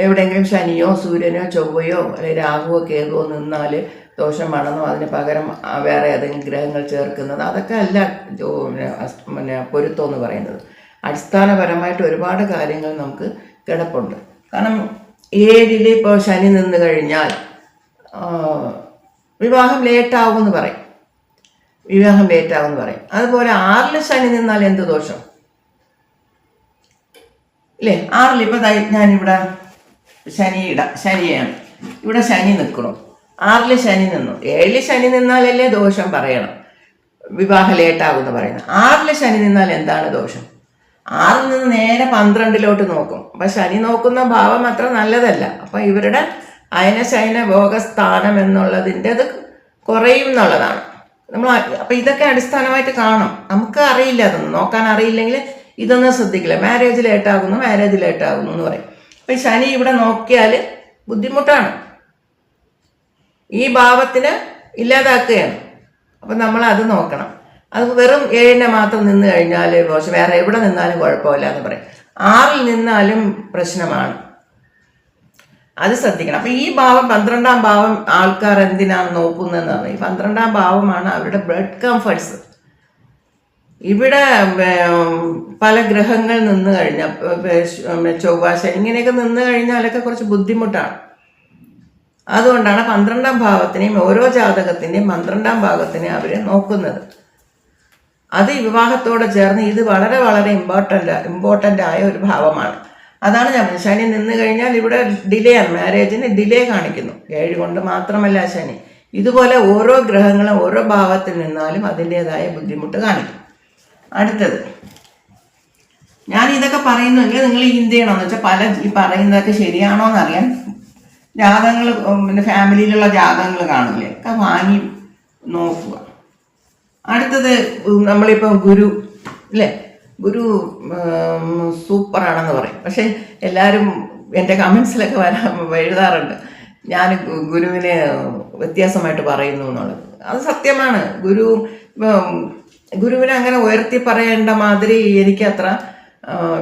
എവിടെയെങ്കിലും ശനിയോ സൂര്യനോ ചൊവ്വയോ അല്ലെങ്കിൽ രാഹുവോ കേതുവോ നിന്നാൽ ദോഷമാണെന്നോ അതിന് പകരം വേറെ ഏതെങ്കിലും ഗ്രഹങ്ങൾ ചേർക്കുന്നത് അതൊക്കെ അല്ല പിന്നെ പൊരുത്തം എന്ന് പറയുന്നത്. അടിസ്ഥാനപരമായിട്ട് ഒരുപാട് കാര്യങ്ങൾ നമുക്ക് കിടപ്പുണ്ട്. കാരണം 7 ഇപ്പോൾ ശനി നിന്ന് കഴിഞ്ഞാൽ വിവാഹം ലേറ്റാവുമെന്ന് പറയും. അതുപോലെ 6 ശനി നിന്നാൽ എന്ത് ദോഷം ഇല്ലേ? 6 ഇപ്പം ഞാനിവിടെ ശനിയാണ്, ഇവിടെ ശനി നിൽക്കണം. 6 ശനി നിന്നു. 7 ശനി നിന്നാലല്ലേ ദോഷം പറയണം, വിവാഹം ലേറ്റാകുമെന്ന് പറയുന്നത്. 6 ശനി നിന്നാൽ എന്താണ് ദോഷം? 6 നിന്ന് നേരെ 12 നോക്കും. അപ്പം ശനി നോക്കുന്ന ഭാവം അത്ര നല്ലതല്ല. അപ്പം ഇവരുടെ അയന ശയന ഭോഗസ്ഥാനം എന്നുള്ളതിൻ്റെ അത് കുറയും എന്നുള്ളതാണ്. അപ്പം ഇതൊക്കെ അടിസ്ഥാനമായിട്ട് കാണും. നമുക്ക് അറിയില്ല, അതൊന്നും നോക്കാൻ അറിയില്ലെങ്കിൽ ഇതൊന്നും ശ്രദ്ധിക്കില്ല. മാരേജ് ലേറ്റാകുന്നു എന്ന് പറയും. അപ്പം ശനി ഇവിടെ നോക്കിയാൽ ബുദ്ധിമുട്ടാണ്, ഈ ഭാവത്തിന് ഇല്ലാതാക്കുകയാണ്. അപ്പം നമ്മൾ അത് നോക്കണം. അത് വെറും 7 മാത്രം നിന്ന് കഴിഞ്ഞാൽ ദോഷം, വേറെ എവിടെ നിന്നാലും കുഴപ്പമില്ല എന്ന് പറയും. 6 നിന്നാലും പ്രശ്നമാണ്, അത് ശ്രദ്ധിക്കണം. അപ്പം ഈ ഭാവം 12ാം ഭാവം ആൾക്കാർ എന്തിനാണ് നോക്കുന്നതെന്ന് പറഞ്ഞാൽ ഈ 12ാം ഭാവമാണ് അവരുടെ ബ്ലഡ് കംഫർട്ട്സ്. ഇവിടെ പല ഗ്രഹങ്ങൾ നിന്ന് കഴിഞ്ഞാൽ ചൊവ്വാശ ഇങ്ങനെയൊക്കെ നിന്ന് കഴിഞ്ഞാലൊക്കെ കുറച്ച് ബുദ്ധിമുട്ടാണ്. അതുകൊണ്ടാണ് 12ാം ഭാവത്തിനെയും ഓരോ ജാതകത്തിൻ്റെയും 12ാം ഭാവത്തിനെയും അവർ നോക്കുന്നത്. അത് വിവാഹത്തോടെ ചേർന്ന് ഇത് വളരെ വളരെ ഇമ്പോർട്ടൻ്റ് ആയ ഒരു ഭാവമാണ്. അതാണ് ഞാൻ ശനി നിന്ന് കഴിഞ്ഞാൽ ഇവിടെ ഡിലേ ആണ്, മാരേജിന് ഡിലേ കാണിക്കുന്നു. 7 കൊണ്ട് മാത്രമല്ല ശനി, ഇതുപോലെ ഓരോ ഗ്രഹങ്ങളും ഓരോ ഭാവത്തിൽ നിന്നാലും അതിൻ്റെതായ ബുദ്ധിമുട്ട് കാണിക്കും. അടുത്തത് ഞാൻ ഇതൊക്കെ പറയുന്നെങ്കിൽ നിങ്ങൾ എന്ത് ചെയ്യണമെന്ന് വെച്ചാൽ ഈ പറയുന്നതൊക്കെ ശരിയാണോ എന്നറിയാൻ ജാതകങ്ങൾ പിന്നെ ഫാമിലിയിലുള്ള ജാതകങ്ങൾ കാണില്ലേ ഒക്കെ വാങ്ങി നോക്കുക. അടുത്തത് നമ്മളിപ്പോൾ ഗുരു അല്ലേ, ഗുരു സൂപ്പറാണെന്ന് പറയും. പക്ഷേ എല്ലാവരും എൻ്റെ കമൻസിലൊക്കെ എഴുതാറുണ്ട് ഞാൻ ഗുരുവിനെ വ്യത്യാസമായിട്ട് പറയുന്നു എന്നുള്ളത്. അത് സത്യമാണ്. ഗുരുവിനെ അങ്ങനെ ഉയർത്തി പറയേണ്ട മാതിരി എനിക്കത്ര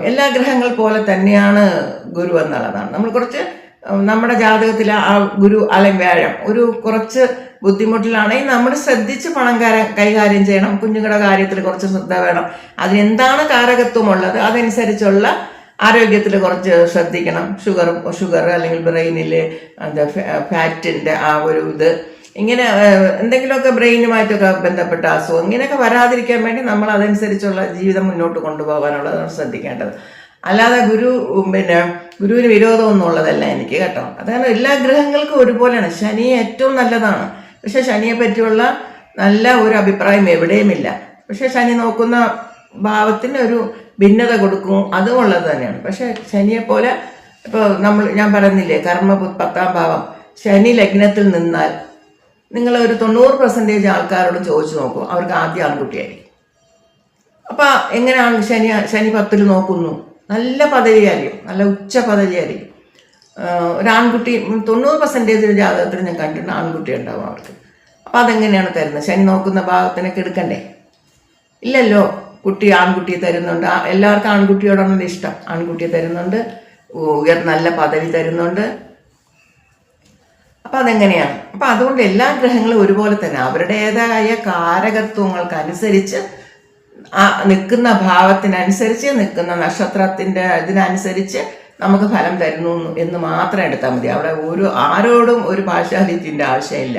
എല്ലാ ഗ്രഹങ്ങൾ പോലെ തന്നെയാണ് ഗുരു എന്നുള്ളതാണ്. നമ്മൾ കുറച്ച് നമ്മുടെ ജാതകത്തിൽ ആ ഗുരു അല്ലെങ്കിൽ വ്യാഴം ഒരു കുറച്ച് ബുദ്ധിമുട്ടിലാണെങ്കിൽ നമ്മൾ ശ്രദ്ധിച്ച് പണം കൈകാര്യം ചെയ്യണം. കുഞ്ഞുങ്ങളുടെ കാര്യത്തിൽ കുറച്ച് ശ്രദ്ധ വേണം. അതിനെന്താണ് കാരകത്വമുള്ളത് അതനുസരിച്ചുള്ള ആരോഗ്യത്തിൽ കുറച്ച് ശ്രദ്ധിക്കണം. ഷുഗർ അല്ലെങ്കിൽ ബ്രെയിനിൽ എന്താ ഫാറ്റിൻ്റെ ആ ഒരു ഇത്, ഇങ്ങനെ എന്തെങ്കിലുമൊക്കെ ബ്രെയിനുമായിട്ടൊക്കെ ബന്ധപ്പെട്ട അസുഖം ഇങ്ങനെയൊക്കെ വരാതിരിക്കാൻ വേണ്ടി നമ്മൾ അതനുസരിച്ചുള്ള ജീവിതം മുന്നോട്ട് കൊണ്ടുപോകാനുള്ളതാണ് ശ്രദ്ധിക്കേണ്ടത്. അല്ലാതെ ഗുരുവിന് വിരോധമൊന്നും ഉള്ളതല്ല എനിക്ക് കേട്ടോ. അതാണ് എല്ലാ ഗ്രഹങ്ങൾക്കും ഒരുപോലെയാണ്. ശനി ഏറ്റവും നല്ലതാണ്, പക്ഷെ ശനിയെ പറ്റിയുള്ള നല്ല ഒരു അഭിപ്രായം എവിടെയുമില്ല. പക്ഷെ ശനി നോക്കുന്ന ഭാവത്തിന് ഒരു ഭിന്നത കൊടുക്കും, അതും ഉള്ളത് തന്നെയാണ്. പക്ഷെ ശനിയെപ്പോലെ ഇപ്പോൾ ഞാൻ പറയുന്നില്ലേ, കർമ്മ 10ാം ഭാവം ശനി ലഗ്നത്തിൽ നിന്നാൽ നിങ്ങൾ ഒരു 90% ആൾക്കാരോട് ചോദിച്ചു നോക്കൂ, അവർക്ക് ആദ്യം ആൺകുട്ടിയായിരിക്കും. അപ്പം എങ്ങനെയാണ് ശനി 10ൽ നോക്കുന്നു? നല്ല പദവിയായിരിക്കും, നല്ല ഉച്ച പദവിയായിരിക്കും. ഒരാൺകുട്ടി 90% ജാതകത്തിൽ ഞാൻ കണ്ടിട്ടുണ്ട് ആൺകുട്ടി ഉണ്ടാവും അവർക്ക്. അപ്പം അതെങ്ങനെയാണ് തരുന്നത്? ശനി നോക്കുന്ന ഭാഗത്തിനൊക്കെ എടുക്കണ്ടേ? ഇല്ലല്ലോ. ആൺകുട്ടിയെ തരുന്നുണ്ട്. എല്ലാവർക്കും ആൺകുട്ടിയോടാണ് ഇഷ്ടം. ആൺകുട്ടിയെ തരുന്നുണ്ട്, നല്ല പദവി തരുന്നുണ്ട്. അപ്പം അതെങ്ങനെയാണ്? അപ്പം അതുകൊണ്ട് എല്ലാ ഗ്രഹങ്ങളും ഒരുപോലെ തന്നെ അവരുടേതായ കാരകത്വങ്ങൾക്കനുസരിച്ച് നിൽക്കുന്ന ഭാവത്തിനനുസരിച്ച് നിൽക്കുന്ന നക്ഷത്രത്തിൻ്റെ ഇതിനനുസരിച്ച് നമുക്ക് ഫലം തരുന്നു എന്ന് മാത്രം എടുത്താൽ മതി. അവിടെ ആരോടും ഒരു പാർഷ്യാലിറ്റിൻ്റെ ആവശ്യമില്ല.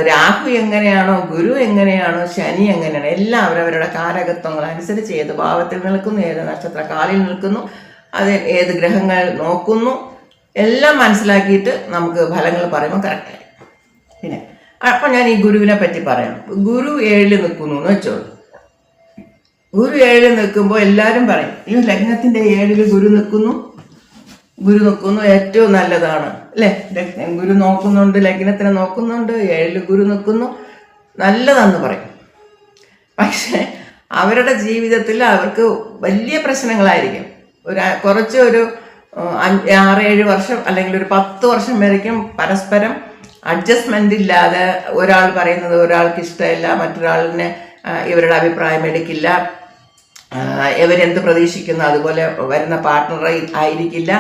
രാഹു എങ്ങനെയാണോ, ഗുരു എങ്ങനെയാണോ, ശനി എങ്ങനെയാണോ, എല്ലാം അവരവരുടെ കാരകത്വങ്ങൾ അനുസരിച്ച് ഏത് ഭാവത്തിൽ നിൽക്കുന്നു, ഏത് നക്ഷത്ര കാലിൽ നിൽക്കുന്നു, അത് ഏത് ഗ്രഹങ്ങൾ നോക്കുന്നു, എല്ലാം മനസ്സിലാക്കിയിട്ട് നമുക്ക് ഫലങ്ങൾ പറയുമ്പോൾ കറക്റ്റായി. പിന്നെ അപ്പം ഞാൻ ഈ ഗുരുവിനെ പറ്റി പറയാം. ഗുരു 7 നിൽക്കുന്നു എന്ന് വെച്ചോളൂ. ഗുരു 7 നിൽക്കുമ്പോൾ എല്ലാവരും പറയും, ഈ ലഗ്നത്തിൻ്റെ 7 ഗുരു നിൽക്കുന്നു ഏറ്റവും നല്ലതാണ് അല്ലേ. ഗുരു നോക്കുന്നുണ്ട്, ലഗ്നത്തിനെ നോക്കുന്നുണ്ട്, 7 ഗുരു നിൽക്കുന്നു, നല്ലതാണെന്ന് പറയും. പക്ഷേ അവരുടെ ജീവിതത്തിൽ അവർക്ക് വലിയ പ്രശ്നങ്ങളായിരിക്കും. കുറച്ച് ഒരു 6-7 വർഷം അല്ലെങ്കിൽ ഒരു 10 വർഷം വരയ്ക്കും പരസ്പരം അഡ്ജസ്റ്റ്മെൻ്റ് ഇല്ലാതെ ഒരാൾ പറയുന്നത് ഒരാൾക്ക് ഇഷ്ടമില്ല, മറ്റൊരാളിനെ ഇവരുടെ അഭിപ്രായം എടുക്കില്ല, ഇവരെന്ത് പ്രതീക്ഷിക്കുന്നു അതുപോലെ വരുന്ന പാർട്ട്ണർ ആയിരിക്കില്ല.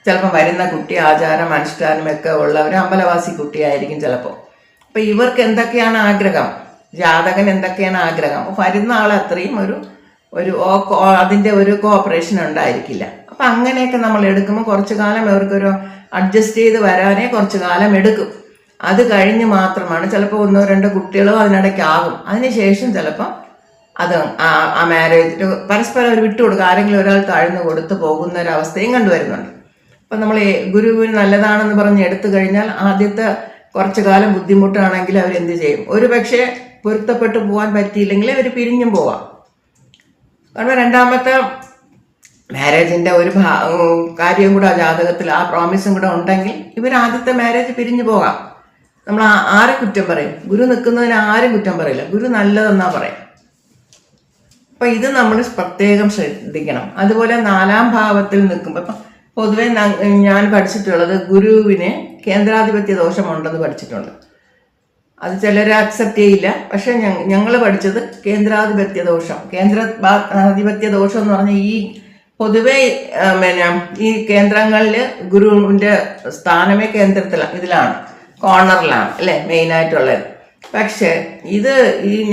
ചിലപ്പോൾ വരുന്ന കുട്ടി ആചാരം അനുഷ്ഠാനമൊക്കെ ഉള്ള ഒരു അമ്പലവാസി കുട്ടിയായിരിക്കും ചിലപ്പോൾ. അപ്പം ഇവർക്ക് എന്തൊക്കെയാണ് ആഗ്രഹം, ജാതകൻ എന്തൊക്കെയാണ് ആഗ്രഹം, വരുന്ന ആൾ അത്രയും അതിൻ്റെ ഒരു കോപ്പറേഷൻ ഉണ്ടായിരിക്കില്ല. അപ്പം അങ്ങനെയൊക്കെ നമ്മൾ എടുക്കുമ്പോൾ കുറച്ച് കാലം ഇവർക്കൊരു അഡ്ജസ്റ്റ് ചെയ്ത് വരാനേ കുറച്ച് കാലം എടുക്കും. അത് കഴിഞ്ഞ് മാത്രമാണ് ചിലപ്പോൾ 1-2 കുട്ടികളും അതിനിടയ്ക്കാകും. അതിനുശേഷം ചിലപ്പം അത് ആ മാരേജ് പരസ്പരം ഒരു വിട്ടുകൊടുക്കുക, ആരെങ്കിലും ഒരാൾ താഴ്ന്നു കൊടുത്ത് പോകുന്ന ഒരവസ്ഥയും കണ്ടുവരുന്നുണ്ട്. അപ്പം നമ്മൾ ഗുരുവിന് നല്ലതാണെന്ന് പറഞ്ഞ് എടുത്തു കഴിഞ്ഞാൽ ആദ്യത്തെ കുറച്ച് കാലം ബുദ്ധിമുട്ടാണെങ്കിൽ അവരെന്ത് ചെയ്യും? ഒരു പക്ഷേ പൊരുത്തപ്പെട്ടു പോകാൻ പറ്റിയില്ലെങ്കിൽ അവർ പിരിഞ്ഞും പോവാം. കാരണം രണ്ടാമത്തെ മാരേജിൻ്റെ ഒരു കാര്യം കൂടെ ജാതകത്തിൽ ആ പ്രോമിസും കൂടെ ഉണ്ടെങ്കിൽ ഇവർ ആദ്യത്തെ മാരേജ് പിരിഞ്ഞു പോകാം. നമ്മൾ ആരെ കുറ്റം പറയും? ഗുരു നിൽക്കുന്നതിന് ആരും കുറ്റം പറയില്ല, ഗുരു നല്ലതെന്നാ പറയും. അപ്പം ഇത് നമ്മൾ പ്രത്യേകം ശ്രദ്ധിക്കണം. അതുപോലെ 4ാം ഭാവത്തിൽ നിൽക്കുമ്പോൾ ഇപ്പം പൊതുവെ ഞാൻ പഠിച്ചിട്ടുള്ളത് ഗുരുവിന് കേന്ദ്രാധിപത്യ ദോഷമുണ്ടെന്ന് പഠിച്ചിട്ടുണ്ട്. അത് ചിലർ അക്സെപ്റ്റ് ചെയ്യില്ല. പക്ഷെ ഞങ്ങൾ പഠിച്ചത് കേന്ദ്രാധിപത്യ ദോഷം. കേന്ദ്രാധിപത്യ ദോഷം എന്ന് പറഞ്ഞാൽ ഈ പൊതുവെ ഈ കേന്ദ്രങ്ങളിൽ ഗുരുവിൻ്റെ സ്ഥാനമേ ഇതിലാണ്, കോർണറിലാണ് അല്ലേ മെയിനായിട്ടുള്ളത്. പക്ഷെ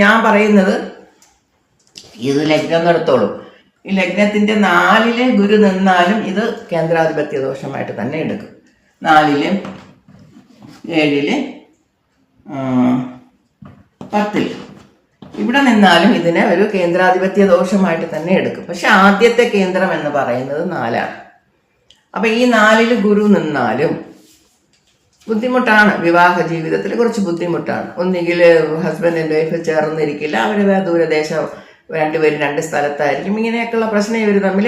ഞാൻ പറയുന്നത് ഇത് ലഗ്നം എടുത്തോളൂ. ഈ ലഗ്നത്തിൻ്റെ 4ലെ ഗുരു നിന്നാലും ഇത് കേന്ദ്രാധിപത്യ ദോഷമായിട്ട് തന്നെ എടുക്കും. 4, 7, 10 ഇവിടെ നിന്നാലും ഇതിനെ ഒരു കേന്ദ്രാധിപത്യ ദോഷമായിട്ട് തന്നെ എടുക്കും. പക്ഷെ ആദ്യത്തെ കേന്ദ്രം എന്ന് പറയുന്നത് 4ആണ്. അപ്പം ഈ 4ൽ ഗുരു നിന്നാലും ബുദ്ധിമുട്ടാണ്. വിവാഹ ജീവിതത്തിൽ കുറച്ച് ബുദ്ധിമുട്ടാണ്. ഒന്നുകിൽ ഹസ്ബൻഡ് ആൻഡ് വൈഫ് ചേർന്നിരിക്കില്ല, അവർ ദൂരദേശം 2 പേരും 2 സ്ഥലത്തായിരിക്കും. ഇങ്ങനെയൊക്കെയുള്ള പ്രശ്നം ഇവർ തമ്മിൽ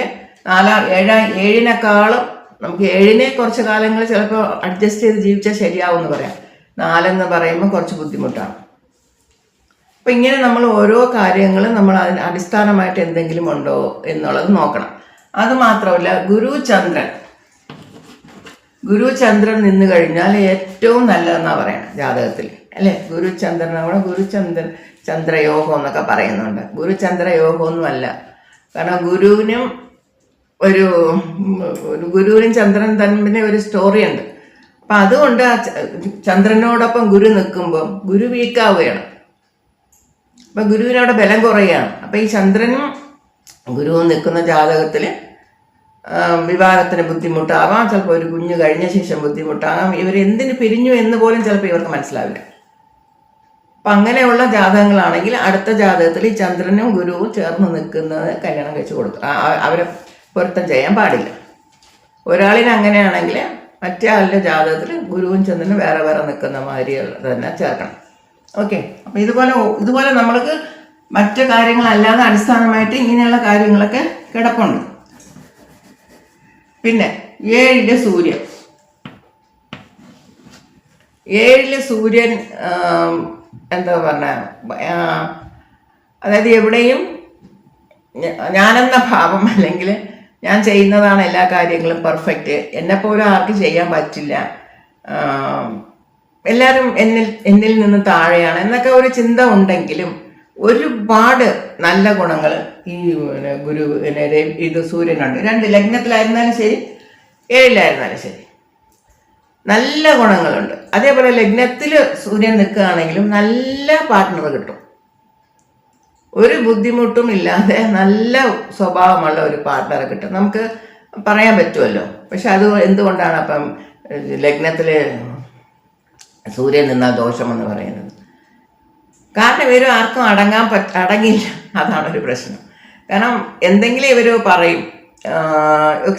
7നെക്കാളും നമുക്ക് 7നെ കുറച്ച് കാലങ്ങൾ ചിലപ്പോൾ അഡ്ജസ്റ്റ് ചെയ്ത് ജീവിച്ചാൽ ശരിയാവും എന്ന് പറയാം. 4 എന്ന് പറയുമ്പോൾ കുറച്ച് ബുദ്ധിമുട്ടാണ്. അപ്പം ഇങ്ങനെ നമ്മൾ ഓരോ കാര്യങ്ങളും നമ്മൾ അതിന് അടിസ്ഥാനമായിട്ട് എന്തെങ്കിലും ഉണ്ടോ എന്നുള്ളത് നോക്കണം. അതുമാത്രമല്ല ഗുരു ചന്ദ്രൻ ഗുരു ചന്ദ്രൻ നിന്ന് കഴിഞ്ഞാൽ ഏറ്റവും നല്ലതെന്നാണ് പറയുന്നത് ജാതകത്തിൽ, അല്ലേ? ഗുരുചന്ദ്രനോട് ചന്ദ്രയോഗം എന്നൊക്കെ പറയുന്നുണ്ട്. ഗുരുചന്ദ്രയോഗമൊന്നുമല്ല. കാരണം ഗുരുവിനും ചന്ദ്രൻ തമ്മിൽ ഒരു സ്റ്റോറി ഉണ്ട്. അപ്പം അതുകൊണ്ട് ആ ചന്ദ്രനോടൊപ്പം ഗുരു നിൽക്കുമ്പോൾ ഗുരു വീക്കാവുകയാണ്. അപ്പം ഗുരുവിനവിടെ ബലം കുറയുകയാണ്. അപ്പം ഈ ചന്ദ്രനും ഗുരുവും നിൽക്കുന്ന ജാതകത്തിൽ വിവാഹത്തിന് ബുദ്ധിമുട്ടാവാം, ചിലപ്പോൾ ഒരു കുഞ്ഞ് കഴിഞ്ഞ ശേഷം ബുദ്ധിമുട്ടാകാം, ഇവരെന്തിന് പിരിഞ്ഞു എന്ന് പോലും ചിലപ്പോൾ ഇവർക്ക് മനസ്സിലാവില്ല. അപ്പം അങ്ങനെയുള്ള ജാതകങ്ങളാണെങ്കിൽ അടുത്ത ജാതകത്തിൽ ഈ ചന്ദ്രനും ഗുരുവും ചേർന്ന് നിൽക്കുന്നത് കല്യാണം കഴിച്ച് കൊടുക്കും. അവരെ പൊരുത്തം ചെയ്യാൻ പാടില്ല. ഒരാളിന് അങ്ങനെയാണെങ്കിൽ മറ്റേ ആളുടെ ജാതകത്തിൽ ഗുരുവും ചന്ദ്രനും വേറെ വേറെ നിൽക്കുന്ന മാതിരി തന്നെ ചേർക്കണം. ഓക്കെ. അപ്പം ഇതുപോലെ നമ്മൾക്ക് മറ്റു കാര്യങ്ങളല്ലാതെ അടിസ്ഥാനമായിട്ട് ഇങ്ങനെയുള്ള കാര്യങ്ങളൊക്കെ കിടപ്പുണ്ട്. പിന്നെ 7 സൂര്യൻ. 7 സൂര്യൻ എന്താ പറഞ്ഞ, അതായത് എവിടെയും ഞാനെന്ന ഭാവം, അല്ലെങ്കിൽ ഞാൻ ചെയ്യുന്നതാണ് എല്ലാ കാര്യങ്ങളും പെർഫെക്റ്റ്, എന്നെപ്പോലെ ആർക്കും ചെയ്യാൻ പറ്റില്ല, എല്ലാവരും എന്നിൽ നിന്ന് താഴെയാണ് എന്നൊക്കെ ഒരു ചിന്ത ഉണ്ടെങ്കിലും ഒരുപാട് നല്ല ഗുണങ്ങൾ ഈ ഇത് സൂര്യനുണ്ട്. 2 ലഗ്നത്തിലായിരുന്നാലും ശരി, 7-ലായിരുന്നാലും ശരി, നല്ല ഗുണങ്ങളുണ്ട്. അതേപോലെ ലഗ്നത്തിൽ സൂര്യൻ നിൽക്കുകയാണെങ്കിലും നല്ല പാർട്ട്ണർ കിട്ടും. ഒരു ബുദ്ധിമുട്ടും ഇല്ലാതെ നല്ല സ്വഭാവമുള്ള ഒരു പാർട്ട്ണറെ കിട്ടും. നമുക്ക് പറയാൻ പറ്റുമല്ലോ. പക്ഷെ അത് എന്തുകൊണ്ടാണ് അപ്പം ലഗ്നത്തിൽ സൂര്യൻ നിന്നാൽ ദോഷമെന്ന് പറയുന്നത്? കാരണം ഇവർ ആർക്കും അടങ്ങില്ല. അതാണ് ഒരു പ്രശ്നം. കാരണം എന്തെങ്കിലും ഇവർ പറയും,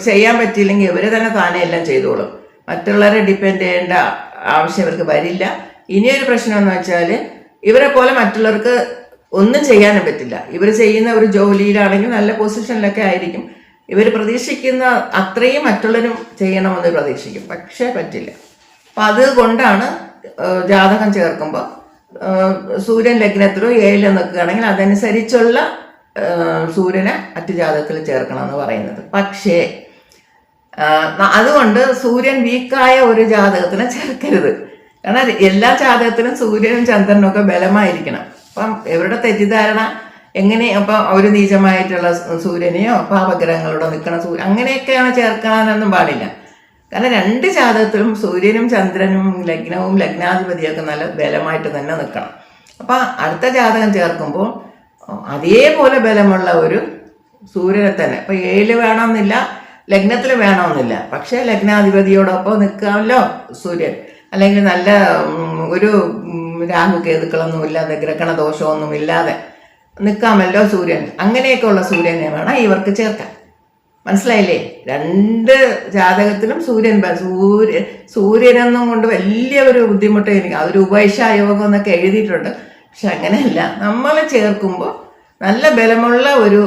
ചെയ്യാൻ പറ്റിയില്ലെങ്കിൽ ഇവർ തന്നെ താനെ എല്ലാം ചെയ്തോളും. മറ്റുള്ളവരെ ഡിപ്പെൻഡ് ചെയ്യേണ്ട ആവശ്യം ഇവർക്ക് വരില്ല. ഇനിയൊരു പ്രശ്നം എന്ന് വെച്ചാൽ ഇവരെ പോലെ മറ്റുള്ളവർക്ക് ഒന്നും ചെയ്യാനും പറ്റില്ല. ഇവർ ചെയ്യുന്ന ഒരു ജോലിയിലാണെങ്കിൽ നല്ല പൊസിഷനിലൊക്കെ ആയിരിക്കും. ഇവർ പ്രതീക്ഷിക്കുന്ന അത്രയും മറ്റുള്ളവരും ചെയ്യണമെന്ന് പ്രതീക്ഷിക്കും, പക്ഷേ പറ്റില്ല. അപ്പം അതുകൊണ്ടാണ് ജാതകം ചേർക്കുമ്പോൾ സൂര്യൻ ലഗ്നത്തിലോ 7 നിൽക്കുകയാണെങ്കിൽ അതനുസരിച്ചുള്ള സൂര്യനെ മറ്റു ജാതകത്തിൽ ചേർക്കണം എന്ന് പറയുന്നത്. പക്ഷേ അതുകൊണ്ട് സൂര്യൻ വീക്കായ ഒരു ജാതകത്തിനെ ചേർക്കരുത്. കാരണം എല്ലാ ജാതകത്തിലും സൂര്യനും ചന്ദ്രനും ഒക്കെ ബലമായിരിക്കണം. അപ്പം ഇവരുടെ തെറ്റിദ്ധാരണ എങ്ങനെ അപ്പം ഒരു നീചമായിട്ടുള്ള സൂര്യനെയോ പാപഗ്രഹങ്ങളോടോ നിൽക്കുന്ന സൂര്യൻ അങ്ങനെയൊക്കെയാണ് ചേർക്കാനൊന്നും പാടില്ല. കാരണം 2 ജാതകത്തിലും സൂര്യനും ചന്ദ്രനും ലഗ്നവും ലഗ്നാധിപതിയൊക്കെ നല്ല ബലമായിട്ട് തന്നെ നിൽക്കണം. അപ്പം അടുത്ത ജാതകം ചേർക്കുമ്പോൾ അതേപോലെ ബലമുള്ള ഒരു സൂര്യനെ തന്നെ, ഇപ്പം 7 വേണമെന്നില്ല, ലഗ്നത്തിൽ വേണമെന്നില്ല, പക്ഷേ ലഗ്നാധിപതിയോടൊപ്പം നിൽക്കാമല്ലോ സൂര്യൻ. അല്ലെങ്കിൽ നല്ല ഒരു രാഹു കേതുക്കളൊന്നും ഇല്ലാതെ ഗ്രഹണ ദോഷമൊന്നും ഇല്ലാതെ നിൽക്കാമല്ലോ സൂര്യൻ. അങ്ങനെയൊക്കെയുള്ള സൂര്യനെ വേണം ഇവർക്ക് ചേർക്കാൻ. മനസ്സിലായില്ലേ? 2 ജാതകത്തിലും സൂര്യനൊന്നും കൊണ്ട് വലിയ ഒരു ബുദ്ധിമുട്ട് എനിക്ക്, അതൊരു ഉപൈഷായോഗം എന്നൊക്കെ എഴുതിയിട്ടുണ്ട്. പക്ഷെ അങ്ങനെയല്ല, നമ്മൾ ചേർക്കുമ്പോൾ നല്ല ബലമുള്ള ഒരു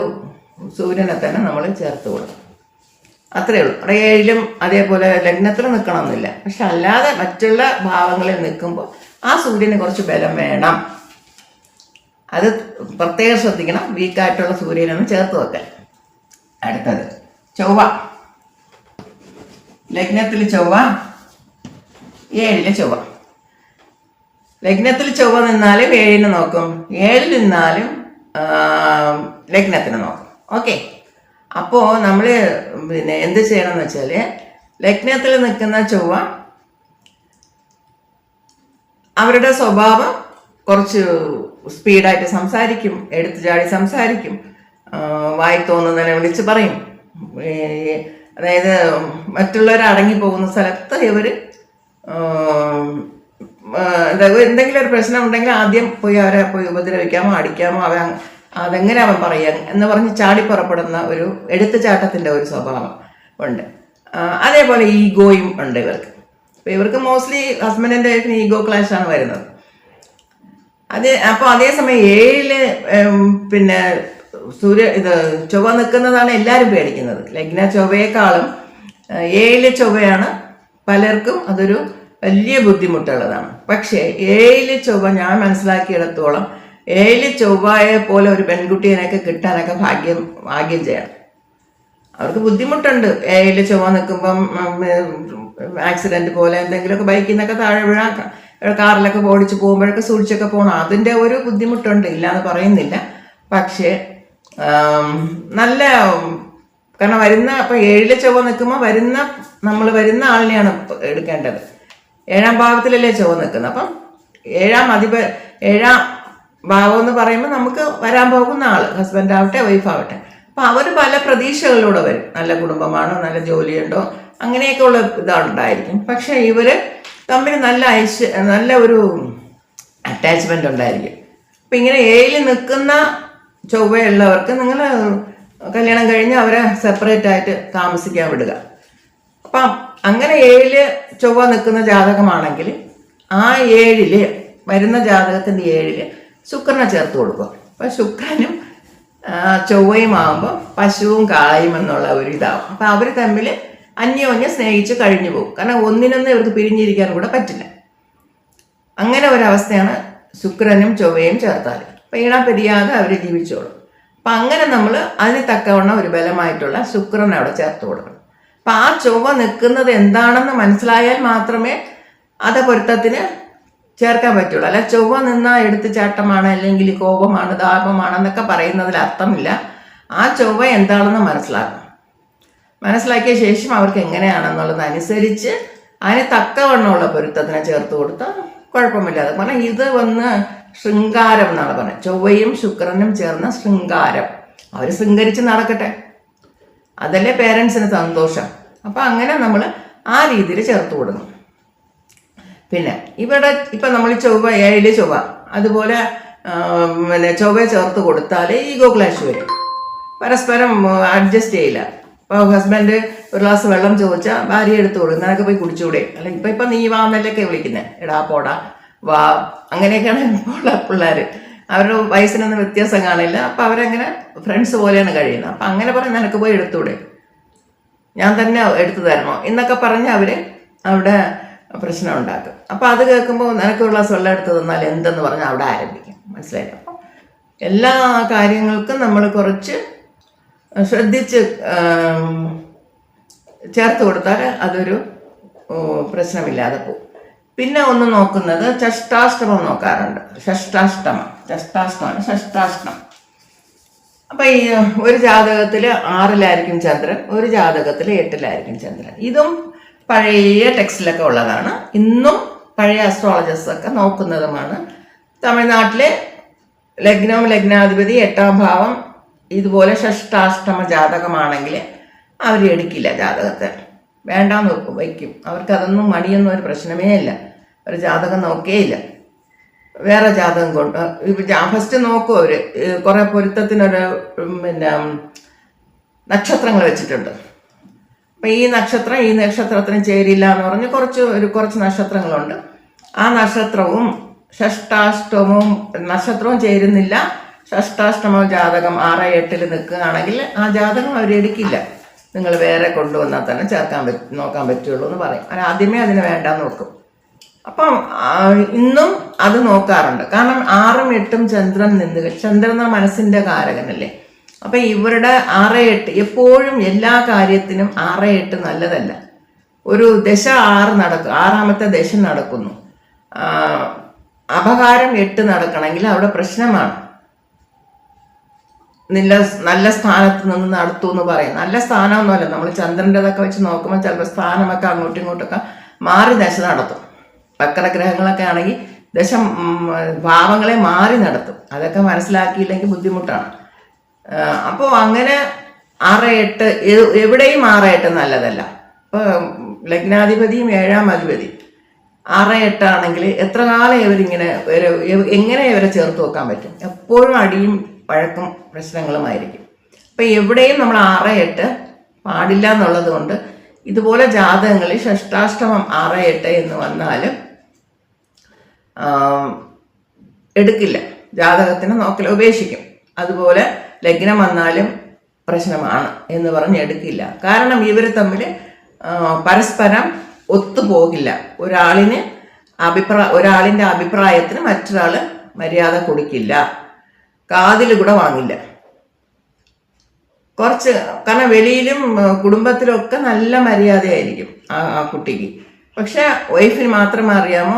സൂര്യനെ തന്നെ നമ്മൾ ചേർത്ത് കൊടുക്കും. അത്രയേ ഉള്ളൂ. 7-ലും അതേപോലെ ലഗ്നത്തിൽ നിൽക്കണമെന്നില്ല. പക്ഷെ അല്ലാതെ മറ്റുള്ള ഭാവങ്ങളിൽ നിൽക്കുമ്പോൾ ആ സൂര്യന് കുറച്ച് ബലം വേണം. അത് പ്രത്യേകം ശ്രദ്ധിക്കണം. വീക്കായിട്ടുള്ള സൂര്യനൊന്നും ചേർത്ത് വെക്കാൻ. അടുത്തത് ചൊവ്വ. ലഗ്നത്തിൽ ചൊവ്വ, 7-ലെ ചൊവ്വ. ലഗ്നത്തിൽ ചൊവ്വ നിന്നാലും 7-ന് നോക്കും, 7-ൽ നിന്നാലും ലഗ്നത്തിന് നോക്കും. ഓക്കെ. അപ്പോൾ നമ്മൾ പിന്നെ എന്ത് ചെയ്യണമെന്ന് വെച്ചാൽ, ലഗ്നത്തിൽ നിൽക്കുന്ന ചൊവ്വ അവരുടെ സ്വഭാവം കുറച്ച് സ്പീഡായിട്ട് സംസാരിക്കും, എടുത്തു ചാടി സംസാരിക്കും, വായി തോന്നുന്നതിനെ വിളിച്ച് പറയും. അതായത് മറ്റുള്ളവർ അടങ്ങിപ്പോകുന്ന സ്ഥലത്ത് ഇവർ എന്തെങ്കിലും ഒരു പ്രശ്നം ഉണ്ടെങ്കിൽ ആദ്യം അവരെ പോയി ഉപദ്രവിക്കാമോ അടിക്കാമോ, അതെങ്ങനെ അവൻ പറയാം എന്ന് പറഞ്ഞ് ചാടിപ്പുറപ്പെടുന്ന ഒരു എടുത്തുചാട്ടത്തിൻ്റെ ഒരു സ്വഭാവം ഉണ്ട്. അതേപോലെ ഈഗോയും ഉണ്ട് ഇവർക്ക്. അപ്പോൾ ഇവർക്ക് മോസ്റ്റ്ലി ഹസ്ബൻഡിൻ്റെ വൈഫിന് ഈഗോ ക്ലാഷാണ് വരുന്നത്. അപ്പോൾ അതേസമയം 7-ല് പിന്നെ ചൊവ്വ നിൽക്കുന്നതാണ് എല്ലാവരും പേടിക്കുന്നത്. ലഗ്ന ചൊവ്വയെക്കാളും 7-ലെ ചൊവ്വയാണ് പലർക്കും അതൊരു വലിയ ബുദ്ധിമുട്ടുള്ളതാണ്. പക്ഷേ 7-ലെ ചൊവ്വ ഞാൻ മനസ്സിലാക്കിയിടത്തോളം 7-ലെ ചൊവ്വയെ പോലെ ഒരു പെൺകുട്ടീനെയൊക്കെ കിട്ടാനൊക്കെ ഭാഗ്യം ചെയ്യണം. അവർക്ക് ബുദ്ധിമുട്ടുണ്ട്. 7-ലെ ചൊവ്വ നിൽക്കുമ്പം ആക്സിഡന്റ് പോലെ എന്തെങ്കിലുമൊക്കെ ബൈക്കിൽ നിന്നൊക്കെ താഴെ വീഴാൻ, കാറിലൊക്കെ ഓടിച്ച് പോകുമ്പോഴൊക്കെ സൂക്ഷിച്ചൊക്കെ പോകണം. അതിൻ്റെ ഒരു ബുദ്ധിമുട്ടുണ്ട്, ഇല്ലയെന്ന് പറയുന്നില്ല. പക്ഷേ നല്ല, കാരണം ഇപ്പം 7 ചൊവ്വ നിൽക്കുമ്പോൾ നമ്മൾ വരുന്ന ആളിനെയാണ് എടുക്കേണ്ടത്. 7ാം ഭാവത്തിലല്ലേ ചൊവ്വ നിൽക്കുന്നത്. അപ്പം 7ാം ഭാവം എന്ന് പറയുമ്പോൾ നമുക്ക് വരാൻ പോകുന്ന ആൾ, ഹസ്ബൻഡ് ആവട്ടെ വൈഫ് ആവട്ടെ, അപ്പം അവർ പല പ്രതീക്ഷകളിലൂടെ വരും. നല്ല കുടുംബമാണോ, നല്ല ജോലിയുണ്ടോ, അങ്ങനെയൊക്കെ ഉള്ള ഇതുണ്ടായിരിക്കും. പക്ഷേ ഇവർ തമ്മിൽ നല്ല ഒരു അറ്റാച്ച്മെൻ്റ് ഉണ്ടായിരിക്കും. അപ്പം ഇങ്ങനെ 7 നിൽക്കുന്ന ചൊവ്വയുള്ളവർക്ക് നിങ്ങൾ കല്യാണം കഴിഞ്ഞ് അവരെ സെപ്പറേറ്റ് ആയിട്ട് താമസിക്കാൻ വിടുക. അപ്പം അങ്ങനെ 7 ചൊവ്വ നിൽക്കുന്ന ജാതകമാണെങ്കിൽ ആ 7 വരുന്ന ജാതകത്തിൻ്റെ 7 ശുക്രനെ ചേർത്ത് കൊടുക്കുക. അപ്പം ശുക്രനും ചൊവ്വയും ആകുമ്പോൾ പശുവും കാളയും എന്നുള്ള ഒരു ഇതാവും. അപ്പം അവർ തമ്മിൽ അന്യോന്യം സ്നേഹിച്ച് കഴിഞ്ഞു പോകും. കാരണം ഒന്നിനൊന്നും ഇവർക്ക് പിരിഞ്ഞിരിക്കാൻ കൂടെ പറ്റില്ല. അങ്ങനെ ഒരവസ്ഥയാണ് ശുക്രനും ചൊവ്വയും ചേർത്താൽ. അപ്പം ഈണ പിരിയാതെ അവർ ജീവിച്ചോളും. അപ്പം അങ്ങനെ നമ്മൾ അതിന് തക്കവണ്ണം ഒരു ബലമായിട്ടുള്ള ശുക്രനെ അവിടെ ചേർത്ത് കൊടുക്കണം. അപ്പം ആ ചൊവ്വ നിൽക്കുന്നത് എന്താണെന്ന് മനസ്സിലായാൽ മാത്രമേ അത് പൊരുത്തത്തിന് ചേർക്കാൻ പറ്റുള്ളൂ. അല്ല ചൊവ്വ നിന്നാൽ എടുത്തുചാട്ടമാണ്, അല്ലെങ്കിൽ കോപമാണ്, ദാപമാണ് എന്നൊക്കെ പറയുന്നതിൽ അർത്ഥമില്ല. ആ ചൊവ്വ എന്താണെന്ന് മനസ്സിലാക്കിയ ശേഷം അവർക്ക് എങ്ങനെയാണെന്നുള്ളതനുസരിച്ച് അതിന് തക്കവണ്ണമുള്ള പൊരുത്തത്തിനെ ചേർത്ത് കൊടുത്താൽ കുഴപ്പമില്ലാതെ. കാരണം ഇത് വന്ന് ശൃംഗാരം എന്നാണ് പറഞ്ഞത്. ചൊവ്വയും ശുക്രനും ചേർന്ന ശൃംഗാരം. അവർ ശൃംഗരിച്ച് നടക്കട്ടെ, അതല്ലേ പേരൻസിന് സന്തോഷം. അപ്പം അങ്ങനെ നമ്മൾ ആ രീതിയിൽ ചേർത്ത് കൊടുക്കണം. പിന്നെ ഇപ്പം നമ്മൾ ചൊവ്വ 7 ചൊവ്വ അതുപോലെ ചൊവ്വ ചേർത്ത് കൊടുത്താൽ ഈഗോ ക്ലാഷ് വരും. പരസ്പരം അഡ്ജസ്റ്റ് ചെയ്യില്ല. ഇപ്പോൾ ഹസ്ബൻഡ് ഒരു ഗ്ലാസ് വെള്ളം ചോദിച്ചാൽ ഭാര്യ എടുത്തു കൊടുക്കും, നിനക്ക് പോയി കുടിച്ചുകൂടെ, അല്ല ഇപ്പം നീ വാ എന്നല്ലൊക്കെ വിളിക്കുന്നത്, എടാ പോടാ വാ, അങ്ങനെയൊക്കെയാണ് ഇപ്പോൾ പിള്ളേർ. അവരുടെ വയസ്സിനൊന്നും വ്യത്യാസം കാണില്ല. അപ്പം അവരങ്ങനെ ഫ്രണ്ട്സ് പോലെയാണ് കഴിയുന്നത്. അപ്പം അങ്ങനെ പറഞ്ഞ് നിനക്ക് പോയി എടുത്തൂടെ, ഞാൻ തന്നെ എടുത്തു തരണോ എന്നൊക്കെ പറഞ്ഞ് അവർ അവിടെ പ്രശ്നം ഉണ്ടാക്കും. അപ്പം അത് കേൾക്കുമ്പോൾ നിനക്ക് ഒരു ഗ്ലാസ് വെള്ളം എടുത്ത് തന്നാൽ എന്തെന്ന് പറഞ്ഞാൽ അവിടെ ആരംഭിക്കും. മനസ്സിലായില്ല? അപ്പം എല്ലാ കാര്യങ്ങൾക്കും നമ്മൾ കുറച്ച് ശ്രദ്ധിച്ച് ചേർത്ത് കൊടുത്താൽ അതൊരു പ്രശ്നമില്ലാതെ പോകും. പിന്നെ ഒന്ന് നോക്കുന്നത് ഷഷ്ടാഷ്ടമം നോക്കാറുണ്ട്. ഷഷ്ടാഷ്ടമം. അപ്പം ഈ ഒരു ജാതകത്തിൽ 6-ലായിരിക്കും ചന്ദ്രൻ, ഒരു ജാതകത്തിൽ 8-ലായിരിക്കും ചന്ദ്രൻ. ഇതും പഴയ ടെക്സ്റ്റിലൊക്കെ ഉള്ളതാണ്. ഇന്നും പഴയ അസ്ട്രോളജേഴ്സൊക്കെ നോക്കുന്നതുമാണ്. തമിഴ്നാട്ടിലെ ലഗ്നവും ലഗ്നാധിപതി 8ാം ഭാവം ഇതുപോലെ ഷഷ്ടാഷ്ടമ ജാതകമാണെങ്കിൽ അവർ എടുക്കില്ല, ജാതകത്തെ വേണ്ടാന്ന് വയ്ക്കും. അവർക്കതൊന്നും മടിയൊന്നും ഒരു പ്രശ്നമേ ഇല്ല. ഒരു ജാതകം നോക്കേയില്ല, വേറെ ജാതകം കൊണ്ട് ഫസ്റ്റ് നോക്കും. അവർ കുറേ പൊരുത്തത്തിനൊരു നക്ഷത്രങ്ങൾ വെച്ചിട്ടുണ്ട്. അപ്പം ഈ നക്ഷത്രം ഈ നക്ഷത്രത്തിന് ചേരില്ല എന്ന് പറഞ്ഞ് കുറച്ച് നക്ഷത്രങ്ങളുണ്ട്. ആ നക്ഷത്രവും ഷഷ്ടാഷ്ടമവും നക്ഷത്രവും ചേരുന്നില്ല. ഷഷ്ടാഷ്ടമ ജാതകം 6-8 നിൽക്കുകയാണെങ്കിൽ ആ ജാതകം അവരെടുക്കില്ല. നിങ്ങൾ വേറെ കൊണ്ടുവന്നാൽ തന്നെ നോക്കാൻ പറ്റുള്ളൂ എന്ന് പറയും. ആദ്യമേ അതിന് വേണ്ടാന്ന് നോക്കും. അപ്പം ഇന്നും അത് നോക്കാറുണ്ട്. കാരണം 6ഉം 8ഉം ചന്ദ്രൻ മനസ്സിൻ്റെ കാരകനല്ലേ. അപ്പം ഇവരുടെ 6-8 എപ്പോഴും എല്ലാ കാര്യത്തിനും 6-8 നല്ലതല്ല. ഒരു ദശ 6 നടക്കും, 6ാമത്തെ ദശ നടക്കുന്നു, അപകാരം 8 നടക്കണമെങ്കിൽ അവിടെ പ്രശ്നമാണ്. നല്ല സ്ഥാനത്ത് നിന്ന് നടത്തൂ എന്ന് പറയും. നല്ല സ്ഥാനമൊന്നുമല്ല. നമ്മൾ ചന്ദ്രൻ്റെതൊക്കെ വെച്ച് നോക്കുമ്പോൾ ചിലപ്പോൾ സ്ഥാനമൊക്കെ അങ്ങോട്ടും ഇങ്ങോട്ടൊക്കെ മാറി ദശ നടത്തും. വക്രഗ്രഹങ്ങളൊക്കെ ആണെങ്കിൽ ഭാവങ്ങളെ മാറി നടത്തും. അതൊക്കെ മനസ്സിലാക്കിയില്ലെങ്കിൽ ബുദ്ധിമുട്ടാണ്. അപ്പോൾ അങ്ങനെ 6-8 എവിടെയും 6-8 നല്ലതല്ല. ഇപ്പോൾ ലഗ്നാധിപതിയും 7ാം അധിപതി 6-8 ആണെങ്കിൽ എത്ര കാലം ഇവരിങ്ങനെ എങ്ങനെ ഇവരെ ചേർത്ത് വെക്കാൻ പറ്റും? എപ്പോഴും അടിയും വഴക്കും പ്രശ്നങ്ങളുമായിരിക്കും. അപ്പം എവിടെയും നമ്മൾ 6-8 പാടില്ല എന്നുള്ളത് കൊണ്ട് ഇതുപോലെ ജാതകങ്ങളിൽ ഷഷ്ടാഷ്ടമം 6-8 എന്ന് വന്നാലും എടുക്കില്ല, ജാതകത്തിന് നോക്കൽ ഉപേക്ഷിക്കും. അതുപോലെ ലഗ്നം വന്നാലും പ്രശ്നമാണ് എന്ന് പറഞ്ഞ് എടുക്കില്ല. കാരണം ഇവർ തമ്മിൽ പരസ്പരം ഒത്തുപോകില്ല. ഒരാളിൻ്റെ അഭിപ്രായത്തിന് മറ്റൊരാൾ മര്യാദ കൊടുക്കില്ല, കാതിൽ കൂടെ വാങ്ങില്ല. കുറച്ച്, കാരണം വെളിയിലും കുടുംബത്തിലും ഒക്കെ നല്ല മര്യാദയായിരിക്കും ആ കുട്ടിക്ക്. പക്ഷെ വൈഫിന് മാത്രമേ അറിയാമോ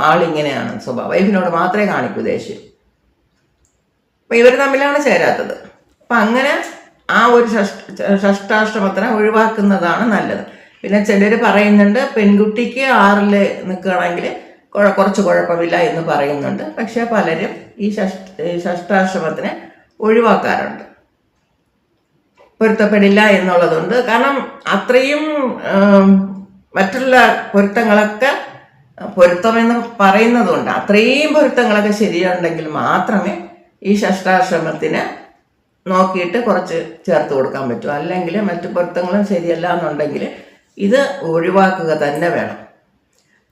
ആളിങ്ങനെയാണ് സ്വഭാവം, വൈഫിനോട് മാത്രമേ കാണിക്കൂ ദേഷ്യം. അപ്പം ഇവർ തമ്മിലാണ് ചേരാത്തത്. അപ്പം അങ്ങനെ ആ ഒരു ഷഷ്ടാശ്രമത്തിനെ ഒഴിവാക്കുന്നതാണ് നല്ലത്. പിന്നെ ചിലർ പറയുന്നുണ്ട് പെൺകുട്ടിക്ക് 6ൽ നിൽക്കുകയാണെങ്കിൽ കുറച്ച് കുഴപ്പമില്ല എന്ന് പറയുന്നുണ്ട്. പക്ഷെ പലരും ഈ ഷഷ്ടാശ്രമത്തിനെ ഒഴിവാക്കാറുണ്ട്, പൊരുത്തപ്പെടില്ല എന്നുള്ളതുണ്ട്. കാരണം അത്രയും മറ്റുള്ള പൊരുത്തങ്ങളൊക്കെ പൊരുത്തമെന്ന് പറയുന്നതുകൊണ്ട് അത്രയും പൊരുത്തങ്ങളൊക്കെ ശരിയുണ്ടെങ്കിൽ മാത്രമേ ഈ ഷഷ്ടാശ്രമത്തിന് നോക്കിയിട്ട് കുറച്ച് ചേർത്ത് കൊടുക്കാൻ പറ്റും. അല്ലെങ്കിൽ മറ്റു പൊരുത്തങ്ങളും ശരിയല്ല എന്നുണ്ടെങ്കിൽ ഇത് ഒഴിവാക്കുക തന്നെ വേണം.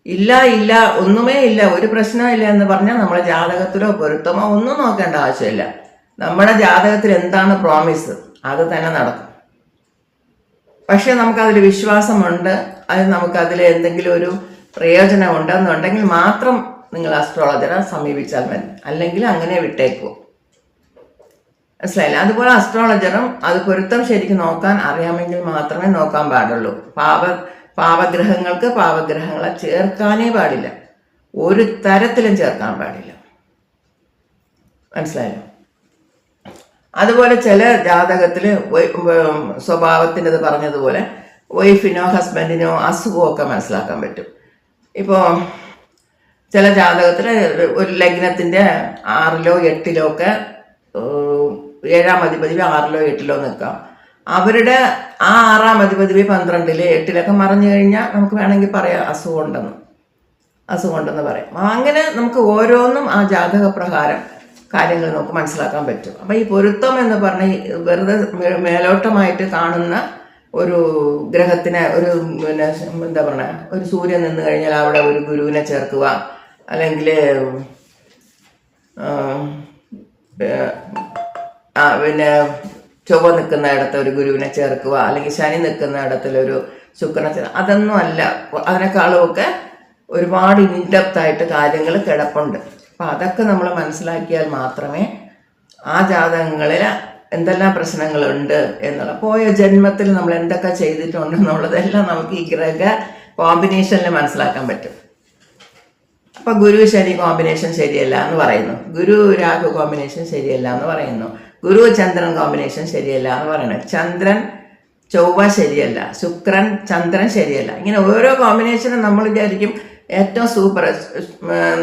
ഇല്ല ഒന്നുമേ ഇല്ല, ഒരു പ്രശ്നമില്ല എന്ന് പറഞ്ഞാൽ നമ്മുടെ ജാതകത്തിലോ പൊരുത്തമോ ഒന്നും നോക്കേണ്ട ആവശ്യമില്ല. നമ്മുടെ ജാതകത്തിൽ എന്താണ് പ്രോമിസ് അത് തന്നെ നടക്കും. പക്ഷെ നമുക്കതിൽ വിശ്വാസമുണ്ട്, അത് നമുക്കതിൽ എന്തെങ്കിലും ഒരു പ്രയോജനമുണ്ടെന്നുണ്ടെങ്കിൽ മാത്രം നിങ്ങൾ അസ്ട്രോളജറെ സമീപിച്ചാൽ മതി, അല്ലെങ്കിൽ അങ്ങനെ വിട്ടേക്കുമോ. മനസ്സിലായില്ല? അതുപോലെ അസ്ട്രോളജറും അത് പൊരുത്തം ശരിക്കും നോക്കാൻ അറിയാമെങ്കിൽ മാത്രമേ നോക്കാൻ പാടുള്ളൂ. പാപഗ്രഹങ്ങൾക്ക് പാപഗ്രഹങ്ങളെ ചേർക്കാനേ പാടില്ല, ഒരു തരത്തിലും ചേർക്കാൻ പാടില്ല. മനസ്സിലായല്ലോ? അതുപോലെ ചില ജാതകത്തിൽ സ്വഭാവത്തിൻ്റെത് പറഞ്ഞതുപോലെ വൈഫിനോ ഹസ്ബൻഡിനോ അസുഖമൊക്കെ മനസ്സിലാക്കാൻ പറ്റും. ഇപ്പോൾ ചില ജാതകത്തിൽ ഒരു ലഗ്നത്തിൻ്റെ 6ലോ 8ലോ ഒക്കെ 7ാം അധിപതി 6ലോ 8ലോ നിൽക്കാം. അവരുടെ ആ 6ാം അധിപതി 12ൽ 8ലൊക്കെ മറിഞ്ഞു കഴിഞ്ഞാൽ നമുക്ക് വേണമെങ്കിൽ പറയാം അസുഖമുണ്ടെന്ന് പറയാം. അങ്ങനെ നമുക്ക് ഓരോന്നും ആ ജാതക പ്രകാരം കാര്യങ്ങൾ നമുക്ക് മനസ്സിലാക്കാൻ പറ്റും. അപ്പം ഈ പൊരുത്തം എന്ന് പറഞ്ഞ വെറുതെ മേലോട്ടമായിട്ട് കാണുന്ന ഒരു ഗ്രഹത്തിനെ, ഒരു പിന്നെ എന്താ പറയുക, ഒരു സൂര്യൻ നിന്ന് കഴിഞ്ഞാൽ അവിടെ ഒരു ഗുരുവിനെ ചേർക്കുക, അല്ലെങ്കിൽ പിന്നെ ചൊവ്വ നിൽക്കുന്ന ഇടത്ത് ഒരു ഗുരുവിനെ ചേർക്കുക, അല്ലെങ്കിൽ ശനി നിൽക്കുന്ന ഇടത്തിലൊരു ശുക്രനെ ചേർക്കുക, അതൊന്നും അല്ല. അതിനേക്കാളുമൊക്കെ ഒരുപാട് ഇൻഡെപ്തായിട്ട് കാര്യങ്ങൾ കിടപ്പുണ്ട്. അപ്പം അതൊക്കെ നമ്മൾ മനസ്സിലാക്കിയാൽ മാത്രമേ ആ ജാതകങ്ങളിൽ എന്തെല്ലാം പ്രശ്നങ്ങളുണ്ട് എന്നുള്ള, പോയ ജന്മത്തിൽ നമ്മൾ എന്തൊക്കെ ചെയ്തിട്ടുണ്ടെന്നുള്ളതെല്ലാം നമുക്ക് ഈ ഗ്രഹ കോമ്പിനേഷനിൽ മനസ്സിലാക്കാൻ പറ്റും. അപ്പം ഗുരു ശനി കോമ്പിനേഷൻ ശരിയല്ല എന്ന് പറയുന്നു, ഗുരു രാഹു കോമ്പിനേഷൻ ശരിയല്ല എന്ന് പറയുന്നു, ഗുരു ചന്ദ്രൻ കോമ്പിനേഷൻ ശരിയല്ല എന്ന് പറയുന്നത്, ചന്ദ്രൻ ചൊവ്വ ശരിയല്ല, ശുക്രൻ ചന്ദ്രൻ ശരിയല്ല. ഇങ്ങനെ ഓരോ കോമ്പിനേഷനും നമ്മൾ വിചാരിക്കും ഏറ്റവും സൂപ്പർ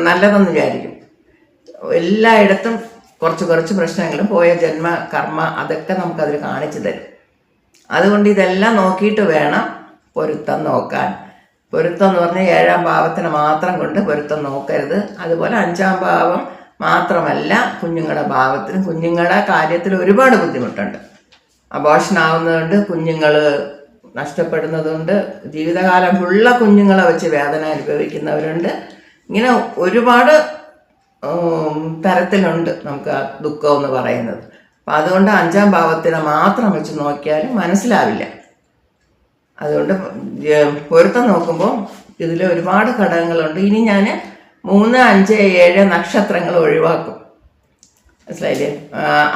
നല്ലതെന്ന് വിചാരിക്കും. എല്ലായിടത്തും കുറച്ച് പ്രശ്നങ്ങളും പോയ ജന്മ കർമ്മ അതൊക്കെ നമുക്കതിൽ കാണിച്ചു തരും. അതുകൊണ്ട് ഇതെല്ലാം നോക്കിയിട്ട് വേണം പൊരുത്തം നോക്കാൻ. പൊരുത്തം എന്ന് പറഞ്ഞാൽ 7ാം ഭാവത്തിന് മാത്രം കൊണ്ട് പൊരുത്തം നോക്കരുത്. അതുപോലെ 5ാം ഭാവം മാത്രമല്ല, കുഞ്ഞുങ്ങളുടെ ഭാവത്തിനും കുഞ്ഞുങ്ങളുടെ കാര്യത്തിൽ ഒരുപാട് ബുദ്ധിമുട്ടുണ്ട്. അബോർഷൻ ആവുന്നതുകൊണ്ട്, കുഞ്ഞുങ്ങൾ നഷ്ടപ്പെടുന്നതുകൊണ്ട്, ജീവിതകാലം ഫുള്ള കുഞ്ഞുങ്ങളെ വെച്ച് വേദന അനുഭവിക്കുന്നവരുണ്ട്. ഇങ്ങനെ ഒരുപാട് തരത്തിലുണ്ട് നമുക്ക് ആ ദുഃഖം എന്ന് പറയുന്നത്. അപ്പം അതുകൊണ്ട് 5ാം ഭാവത്തിനെ മാത്രം വെച്ച് നോക്കിയാലും മനസ്സിലാവില്ല. അതുകൊണ്ട് പൊരുത്തം നോക്കുമ്പോൾ ഇതിൽ ഒരുപാട് ഘടകങ്ങളുണ്ട്. ഇനി ഞാൻ 3, 5, 7 നക്ഷത്രങ്ങൾ ഒഴിവാക്കും. മനസ്സിലായില്ലേ?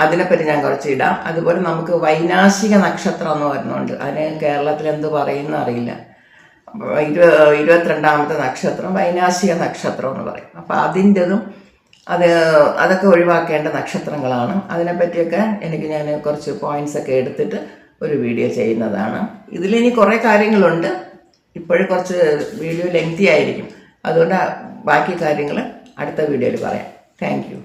അതിനെപ്പറ്റി ഞാൻ കുറച്ച് ഇടാം. അതുപോലെ നമുക്ക് വൈനാശിക നക്ഷത്രം എന്ന് പറയുന്നുണ്ട്. അതിന് കേരളത്തിൽ എന്ത് പറയുന്ന അറിയില്ല. 22ാമത്തെ നക്ഷത്രം വൈനാശിക നക്ഷത്രം എന്ന് പറയും. അപ്പം അതിൻ്റെതും അതൊക്കെ ഒഴിവാക്കേണ്ട നക്ഷത്രങ്ങളാണ്. അതിനെപ്പറ്റിയൊക്കെ ഞാൻ കുറച്ച് പോയിൻറ്റ്സൊക്കെ എടുത്തിട്ട് ഒരു വീഡിയോ ചെയ്യുന്നതാണ്. ഇതിലിനി കുറേ കാര്യങ്ങളുണ്ട്. ഇപ്പോഴും കുറച്ച് വീഡിയോ ലെങ്തി ആയിരിക്കും. അതുകൊണ്ട് ബാക്കി കാര്യങ്ങൾ അടുത്ത വീഡിയോയിൽ പറയാം. Thank you.